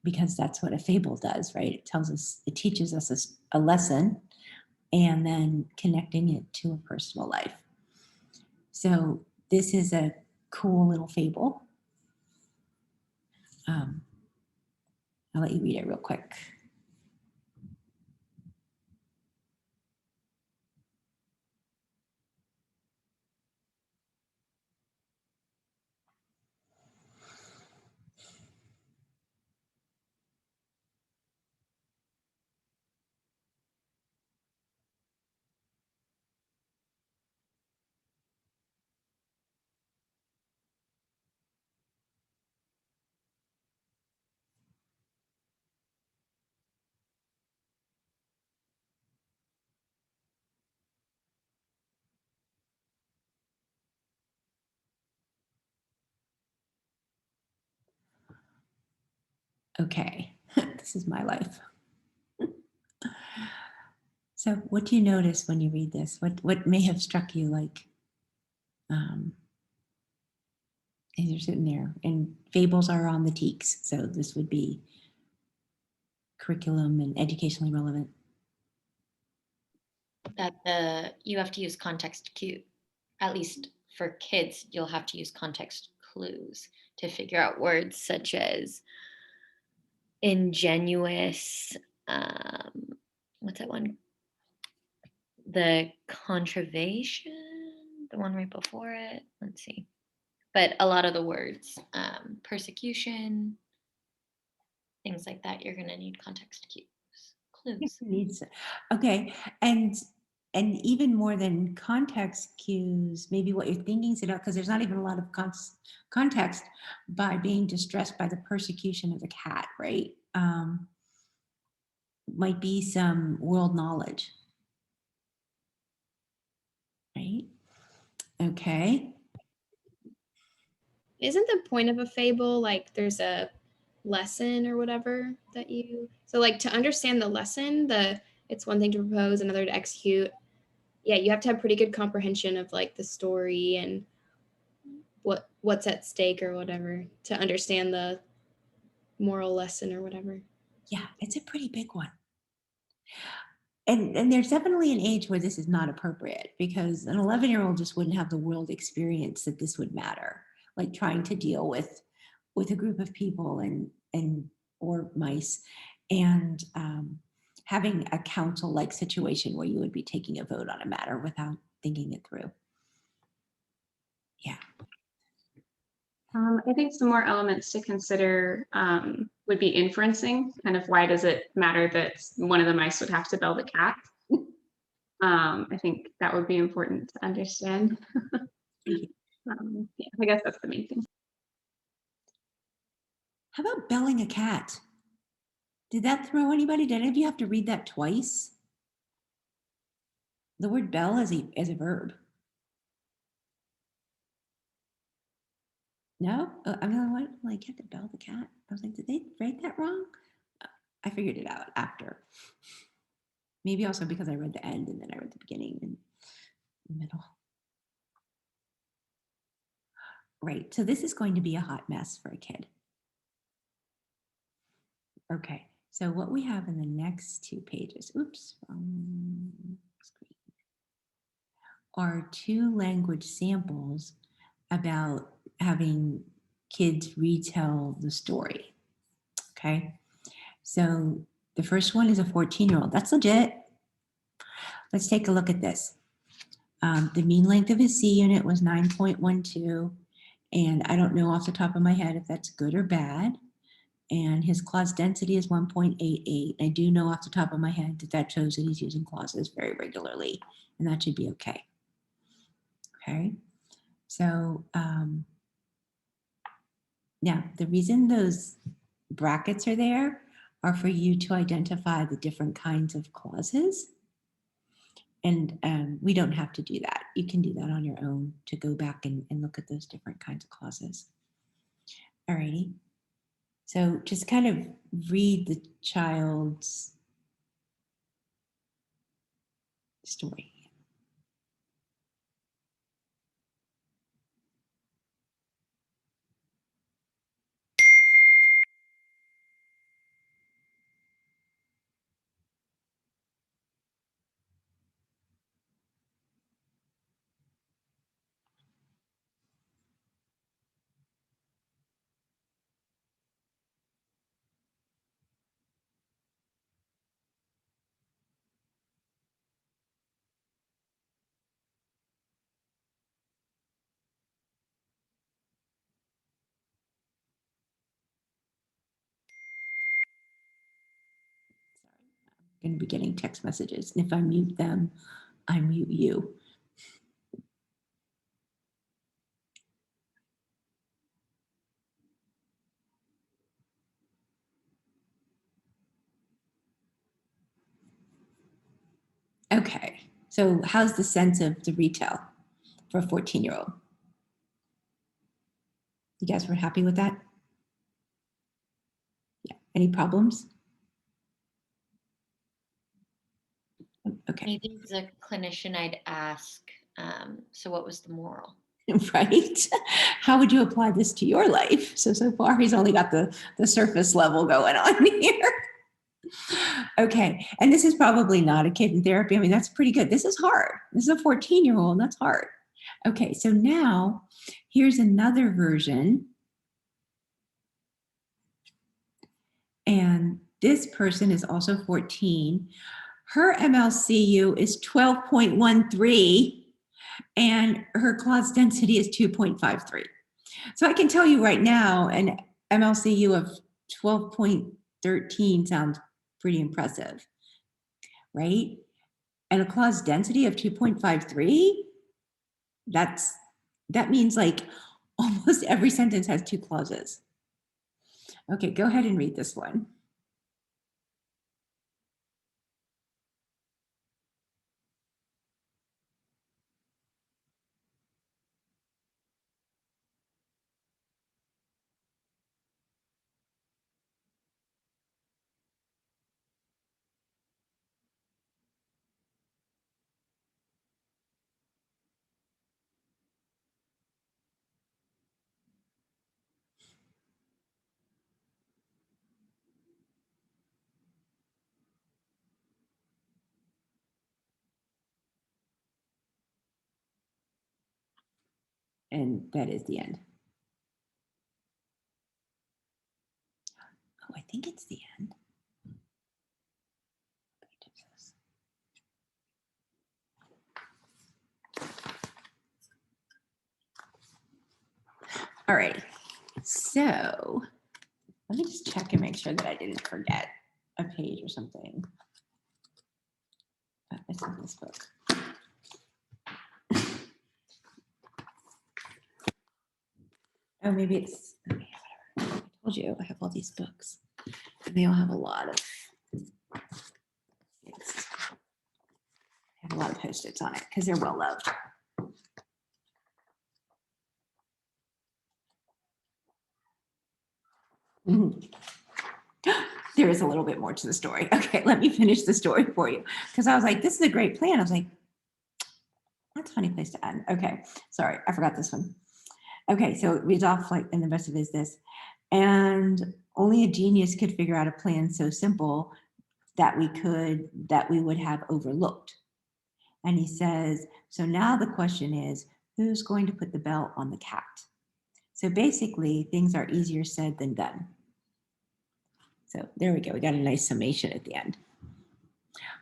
because that's what a fable does, right? It tells us, it teaches us a lesson and then connecting it to a personal life. So this is a cool little fable. I'll let you read it real quick. Okay, this is my life. So what do you notice when you read this? What may have struck you like as you're sitting there? And fables are on the TEKS, so this would be curriculum and educationally relevant. That you have to use context cue. At least for kids, you'll have to use context clues to figure out words such as ingenuous, what's that one? The contravation, the one right before it. Let's see. But a lot of the words, persecution, things like that, you're going to need context clues. Needs, okay, and even more than context cues, maybe what you're thinking, because there's not even a lot of context by being distressed by the persecution of the cat, right? Might be some world knowledge, right? Okay. Isn't the point of a fable like there's a lesson or whatever that you, so like to understand the lesson, it's one thing to propose, another to execute. Yeah, you have to have pretty good comprehension of like the story and what's at stake or whatever to understand the moral lesson or whatever. Yeah, it's a pretty big one. And there's definitely an age where this is not appropriate, because an 11-year-old just wouldn't have the world experience that this would matter, like trying to deal with a group of people and or mice, and having a council-like situation where you would be taking a vote on a matter without thinking it through. Yeah. I think some more elements to consider would be inferencing. Kind of, why does it matter that one of the mice would have to bell the cat? I think that would be important to understand. Yeah, I guess that's the main thing. How about belling a cat? Did that throw anybody? Did any of you have to read that twice? The word bell as a verb. No? I mean, what? Like, you have to bell the cat? I was like, did they write that wrong? I figured it out after. Maybe also because I read the end and then I read the beginning and the middle. Right, so this is going to be a hot mess for a kid. Okay, so what we have in the next 2 pages, oops, wrong screen, are 2 language samples about having kids retell the story. Okay, so the first one is a 14-year-old. That's legit. Let's take a look at this. The mean length of his C unit was 9.12, and I don't know off the top of my head if that's good or bad. And his clause density is 1.88. I do know off the top of my head that shows that he's using clauses very regularly, and that should be okay. Okay, so now the reason those brackets are there are for you to identify the different kinds of clauses. And we don't have to do that. You can do that on your own to go back and look at those different kinds of clauses. Alrighty. So just kind of read the child's story. I'm going to be getting text messages, and if I mute them, I mute you. Okay, so how's the sense of the retell for a 14-year-old? You guys were happy with that? Yeah, any problems? Okay. Maybe as a clinician, I'd ask, so what was the moral? Right? How would you apply this to your life? So far he's only got the surface level going on here. Okay, and this is probably not a kid in therapy. I mean, that's pretty good. This is hard. This is a 14-year-old, that's hard. Okay, so now here's another version. And this person is also 14. Her MLCU is 12.13. and her clause density is 2.53. So I can tell you right now, an MLCU of 12.13 sounds pretty impressive, right? And a clause density of 2.53, that means like almost every sentence has 2 clauses. Okay, go ahead and read this one. And that is the end. Oh, I think it's the end. All right, so let me just check and make sure that I didn't forget a page or something. It's in this book. Oh, maybe it's, okay, whatever. I told you I have all these books. And they all have a lot of things. I have a lot of Post-its on it because they're well loved. Mhm. There is a little bit more to the story. Okay, let me finish the story for you. Because I was like, this is a great plan. I was like, that's a funny place to end. Okay, sorry, I forgot this one. Okay, so it reads off like, and the rest of it is this. And only a genius could figure out a plan so simple that we would have overlooked. And he says, so now the question is, who's going to put the belt on the cat? So basically, things are easier said than done. So there we go. We got a nice summation at the end.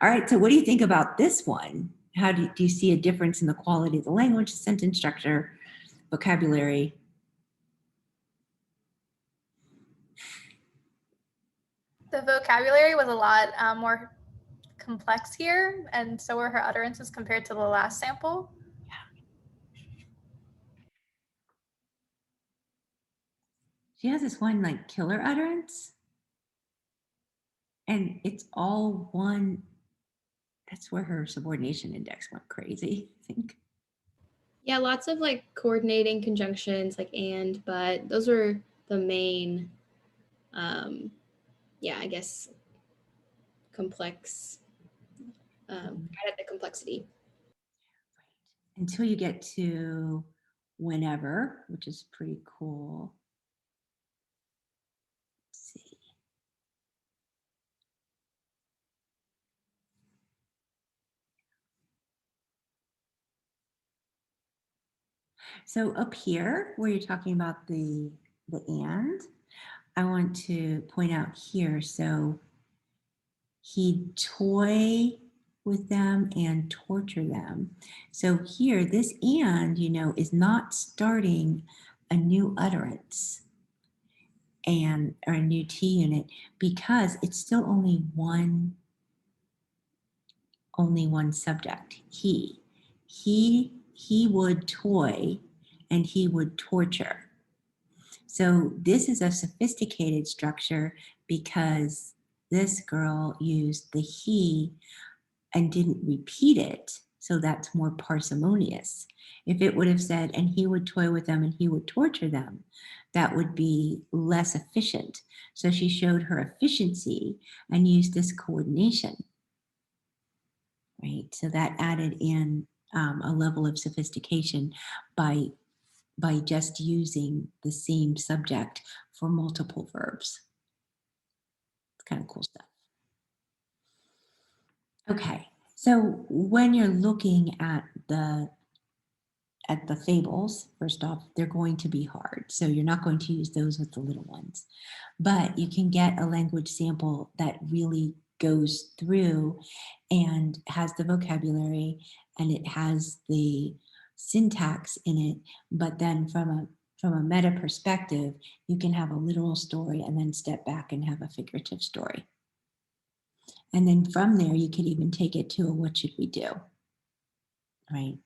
All right, so what do you think about this one? How do you see a difference in the quality of the language, sentence structure, vocabulary? The vocabulary was a lot more complex here, and so were her utterances compared to the last sample. She has this one like killer utterance. And it's all one. That's where her subordination index went crazy, I think. Yeah, lots of like coordinating conjunctions like and, but those were the main, yeah, I guess complex, kind of the complexity. Until you get to whenever, which is pretty cool. Let's see. So up here, where you're talking about the and, I want to point out here, so he'd toy with them and torture them. So here, this and, is not starting a new utterance and or a new T unit because it's still only one subject. He would toy and he would torture. So this is a sophisticated structure because this girl used the he and didn't repeat it. So that's more parsimonious. If it would have said, and he would toy with them and he would torture them, that would be less efficient. So she showed her efficiency and used this coordination, right? So that added in a level of sophistication by just using the same subject for multiple verbs. It's kind of cool stuff. Okay, so when you're looking at the fables, first off, they're going to be hard. So you're not going to use those with the little ones, but you can get a language sample that really goes through and has the vocabulary and it has the syntax in it, but then from a meta perspective, you can have a literal story and then step back and have a figurative story. And then from there, you could even take it to a what should we do, right?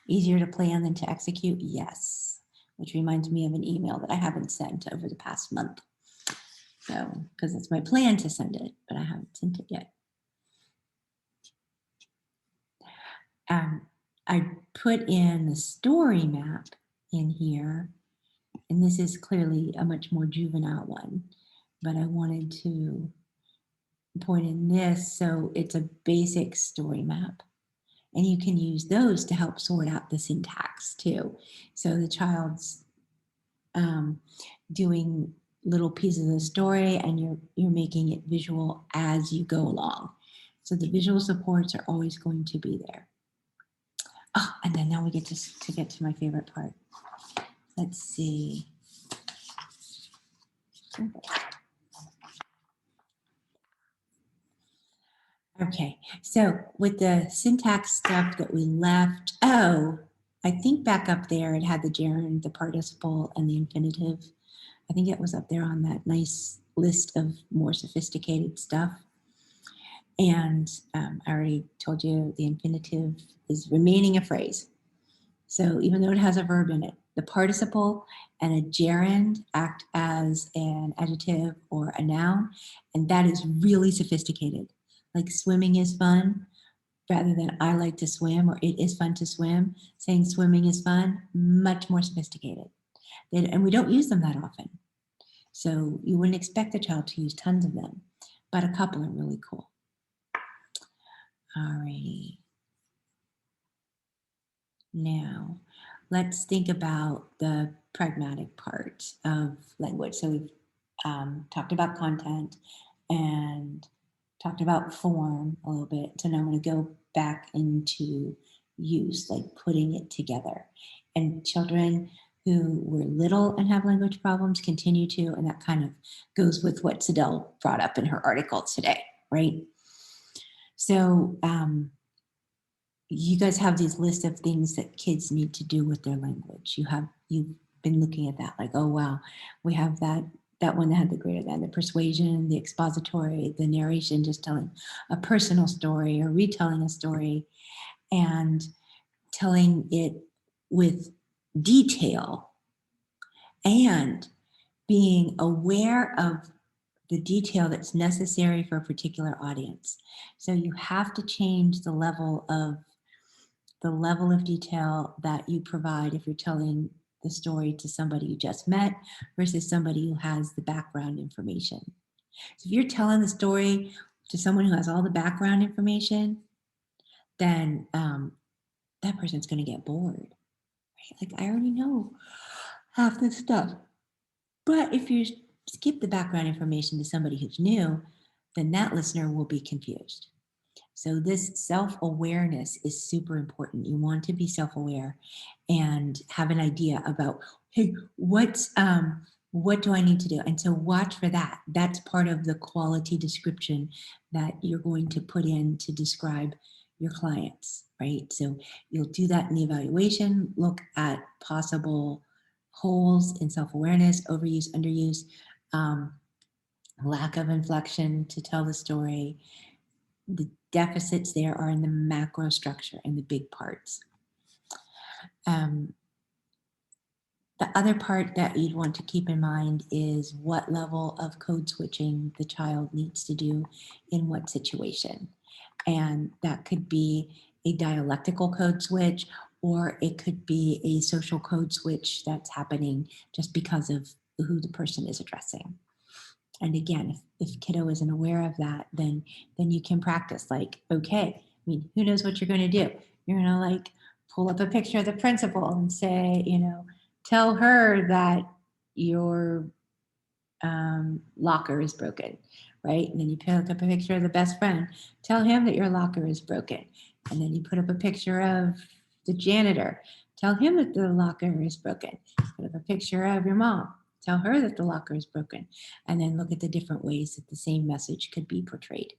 Easier to plan than to execute? Yes. Which reminds me of an email that I haven't sent over the past month. So, because it's my plan to send it, but I haven't sent it yet. I put in the story map in here, and this is clearly a much more juvenile one, but I wanted to point in this so it's a basic story map. And you can use those to help sort out the syntax too. So the child's doing little pieces of the story and you're making it visual as you go along. So the visual supports are always going to be there. Oh, and then now we get to get to my favorite part. Let's see. Okay, so with the syntax stuff that we left, oh, I think back up there it had the gerund, the participle, and the infinitive. I think it was up there on that nice list of more sophisticated stuff. And I already told you the infinitive is remaining a phrase. So even though it has a verb in it, the participle and a gerund act as an adjective or a noun, and that is really sophisticated. Like swimming is fun, rather than I like to swim or it is fun to swim, saying swimming is fun, much more sophisticated. And we don't use them that often. So you wouldn't expect a child to use tons of them, but a couple are really cool. All righty. Now, let's think about the pragmatic part of language. So we've talked about content and talked about form a little bit. So now I'm going to go back into use, like putting it together. And children who were little and have language problems continue to, and that kind of goes with what Sadell brought up in her article today, right? So you guys have these lists of things that kids need to do with their language. You've been looking at that like, oh wow, we have that one that had the greater than, the persuasion, the expository, the narration, just telling a personal story or retelling a story and telling it with detail and being aware of the detail that's necessary for a particular audience. So you have to change the level of detail that you provide if you're telling the story to somebody you just met versus somebody who has the background information. So if you're telling the story to someone who has all the background information, then that person's going to get bored. Right? Like, I already know half this stuff. But if you skip the background information to somebody who's new, then that listener will be confused. So this self-awareness is super important. You want to be self-aware and have an idea about, hey, what do I need to do? And so watch for that. That's part of the quality description that you're going to put in to describe your clients, right? So you'll do that in the evaluation, look at possible holes in self-awareness, overuse, underuse, lack of inflection to tell the story. The deficits there are in the macro structure and the big parts. The other part that you'd want to keep in mind is what level of code switching the child needs to do in what situation. And that could be a dialectical code switch, or it could be a social code switch that's happening just because of who the person is addressing. And again, if kiddo isn't aware of that, then you can practice like, okay, I mean, who knows what you're going to do? You're going to like pull up a picture of the principal and say, you know, tell her that your locker is broken, right? And then you pick up a picture of the best friend, tell him that your locker is broken. And then you put up a picture of the janitor, tell him that the locker is broken. Put up a picture of your mom, tell her that the locker is broken. And then look at the different ways that the same message could be portrayed.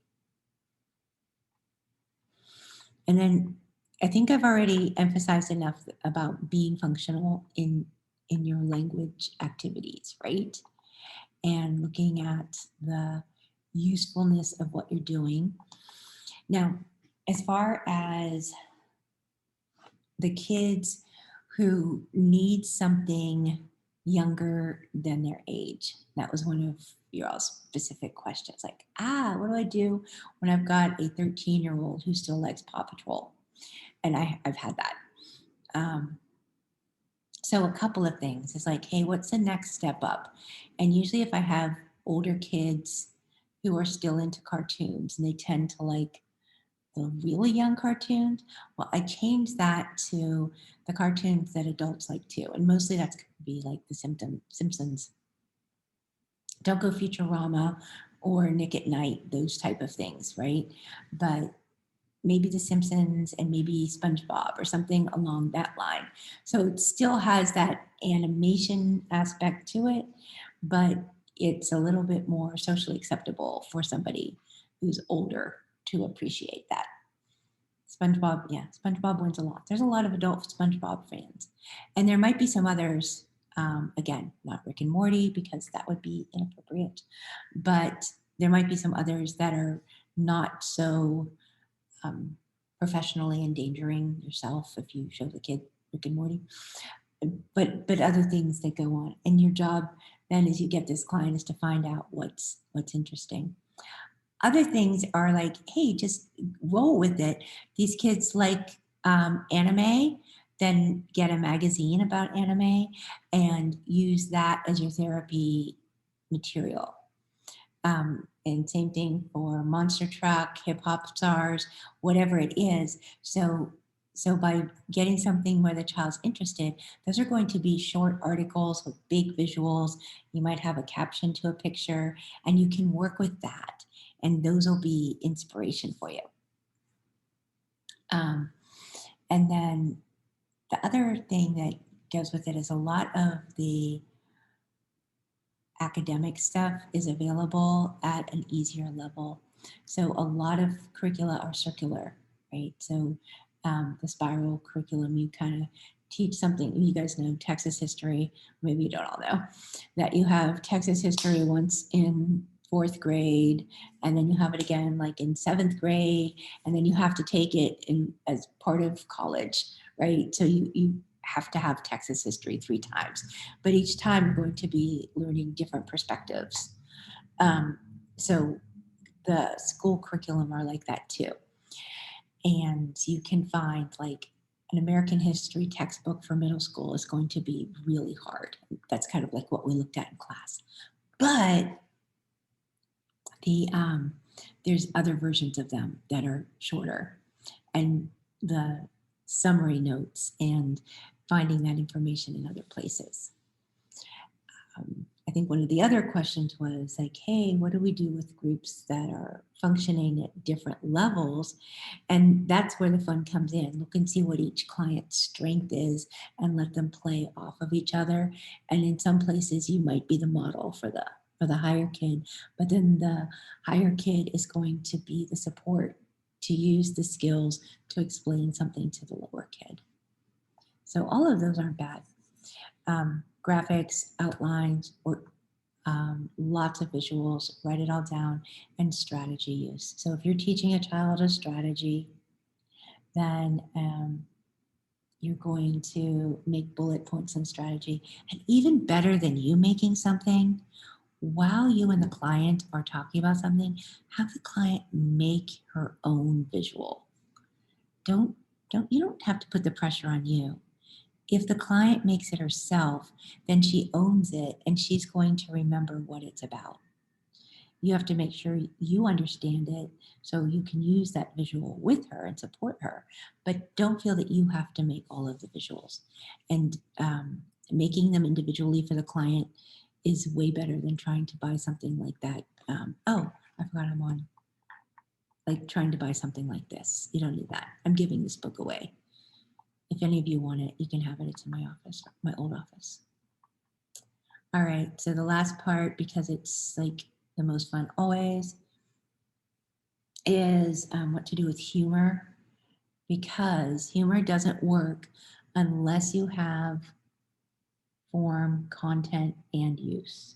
And then I think I've already emphasized enough about being functional in your language activities, right? And looking at the usefulness of what you're doing. Now, as far as the kids who need something younger than their age, that was one of your all specific questions. Like, what do I do when I've got a 13-year-old who still likes Paw Patrol? And I've had that. So a couple of things is like, hey, what's the next step up? And usually if I have older kids who are still into cartoons and they tend to like the really young cartoons, well, I changed that to the cartoons that adults like too. And mostly that's going to be like the Simpsons. Don't go Futurama or Nick at Night, those type of things, right? But maybe The Simpsons and maybe SpongeBob or something along that line. So it still has that animation aspect to it, but it's a little bit more socially acceptable for somebody who's older to appreciate that. SpongeBob, yeah, SpongeBob wins a lot. There's a lot of adult SpongeBob fans. And there might be some others, again, not Rick and Morty, because that would be inappropriate, but there might be some others that are not so professionally endangering yourself if you show the kid Rick and Morty, but other things that go on. And your job then as you get this client is to find out what's interesting. Other things are like, hey, just roll with it. These kids like anime, then get a magazine about anime and use that as your therapy material. And same thing for Monster Truck, Hip Hop Stars, whatever it is. So by getting something where the child's interested, those are going to be short articles with big visuals. You might have a caption to a picture, and you can work with that. And those will be inspiration for you. And then the other thing that goes with it is a lot of the academic stuff is available at an easier level. So a lot of curricula are circular, right? So the spiral curriculum, you kind of teach something. You guys know Texas history, maybe you don't all know, that you have Texas history once in 4th grade, and then you have it again like in 7th grade, and then you have to take it in as part of college, right? So you have to have Texas history 3 times, but each time you're going to be learning different perspectives. So the school curriculum are like that too. And you can find like an American history textbook for middle school is going to be really hard. That's kind of like what we looked at in class. But there's other versions of them that are shorter, and the summary notes and finding that information in other places. I think one of the other questions was like, hey, what do we do with groups that are functioning at different levels? And that's where the fun comes in. Look and see what each client's strength is and let them play off of each other. And in some places you might be the model for the higher kid, but then the higher kid is going to be the support to use the skills to explain something to the lower kid. So all of those aren't bad. Graphics, outlines, or lots of visuals, write it all down, and strategy use. So if you're teaching a child a strategy, then you're going to make bullet points on strategy. And even better than you making something, while you and the client are talking about something, have the client make her own visual. You don't have to put the pressure on you. If the client makes it herself, then she owns it and she's going to remember what it's about. You have to make sure you understand it so you can use that visual with her and support her, but don't feel that you have to make all of the visuals. And making them individually for the client is way better than trying to buy something like that. Oh, I forgot I'm on. Like trying to buy something like this. You don't need that. I'm giving this book away. If any of you want it, you can have it. It's in my office, my old office. All right, so the last part, because it's like the most fun always, is what to do with humor because humor doesn't work unless you have form, content, and use.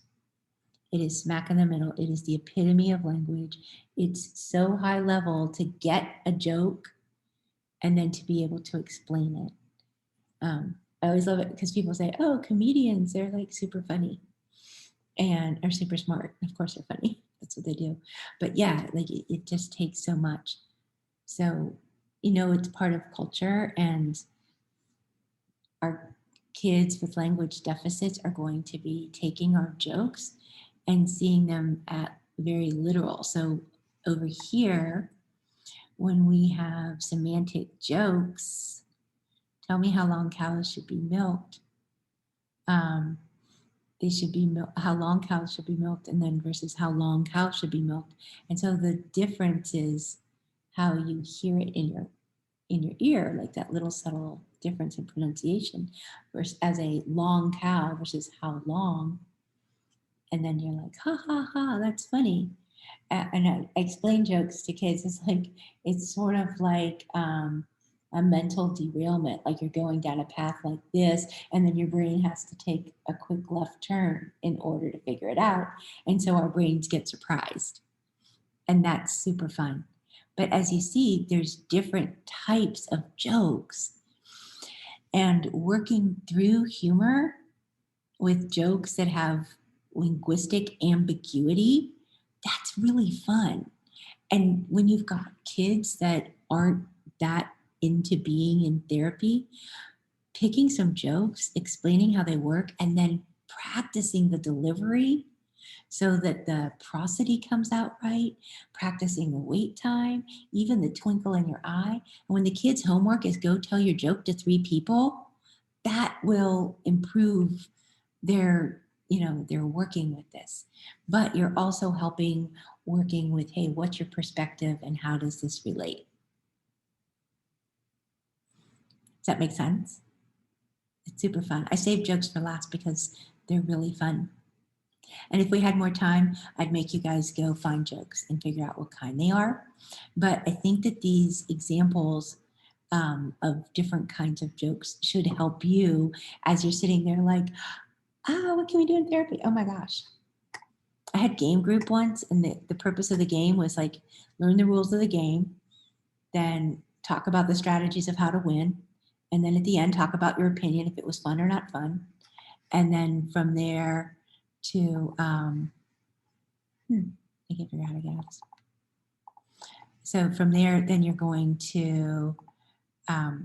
It is smack in the middle. It is the epitome of language. It's so high level to get a joke and then to be able to explain it. I always love it because people say, oh, comedians, they're like super funny and are super smart. Of course they're funny. That's what they do. But yeah, like it just takes so much. So, it's part of culture, and our kids with language deficits are going to be taking our jokes and seeing them at very literal. So over here, when we have semantic jokes, tell me how long cows should be milked. They should be how long cows should be milked, and then versus how long cows should be milked. And so the difference is how you hear it in your ear, like that little subtle difference in pronunciation, versus as a long cow versus how long. And then you're like, ha ha ha, that's funny. And I explain jokes to kids. It's sort of like a mental derailment, like you're going down a path like this, and then your brain has to take a quick left turn in order to figure it out. And so our brains get surprised. And that's super fun. But as you see, there's different types of jokes. And working through humor with jokes that have linguistic ambiguity, that's really fun. And when you've got kids that aren't that into being in therapy, picking some jokes, explaining how they work, and then practicing the delivery so that the prosody comes out right, practicing the wait time, even the twinkle in your eye. And when the kids' homework is go tell your joke to 3 people, that will improve their, they're working with this. But you're also working with, hey, what's your perspective and how does this relate? Does that make sense? It's super fun. I save jokes for last because they're really fun. And if we had more time, I'd make you guys go find jokes and figure out what kind they are. But I think that these examples of different kinds of jokes should help you as you're sitting there like, what can we do in therapy? Oh my gosh. I had game group once, and the purpose of the game was like learn the rules of the game, then talk about the strategies of how to win, and then at the end talk about your opinion if it was fun or not fun. And then from there to I can't figure out how to get out. So from there, then you're going to talk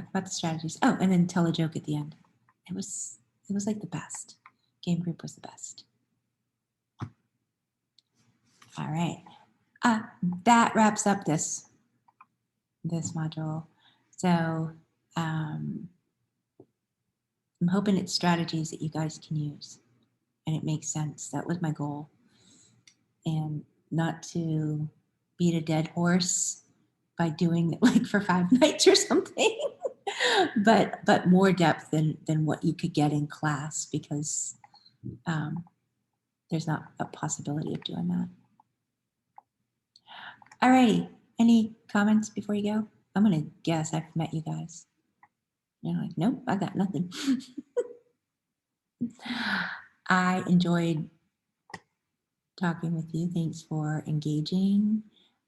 about the strategies. Oh, and then tell a joke at the end. It was like the best. Game group was the best. All right. That wraps up this module. So I'm hoping it's strategies that you guys can use and it makes sense. That was my goal. And not to beat a dead horse by doing it like for 5 nights or something, but more depth than what you could get in class, because there's not a possibility of doing that. All righty. Any comments before you go? I'm going to guess I've met you guys. You're like, nope, I got nothing. I enjoyed talking with you. Thanks for engaging,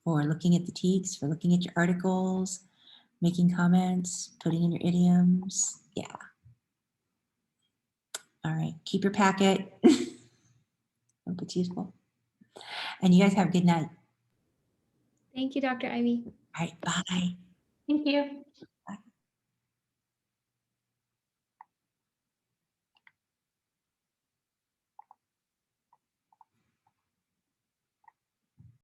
for looking at the TEKS, for looking at your articles, making comments, putting in your idioms. Yeah. All right. Keep your packet. Hope it's useful. And you guys have a good night. Thank you, Dr. Ivy. All right. Bye. Thank you.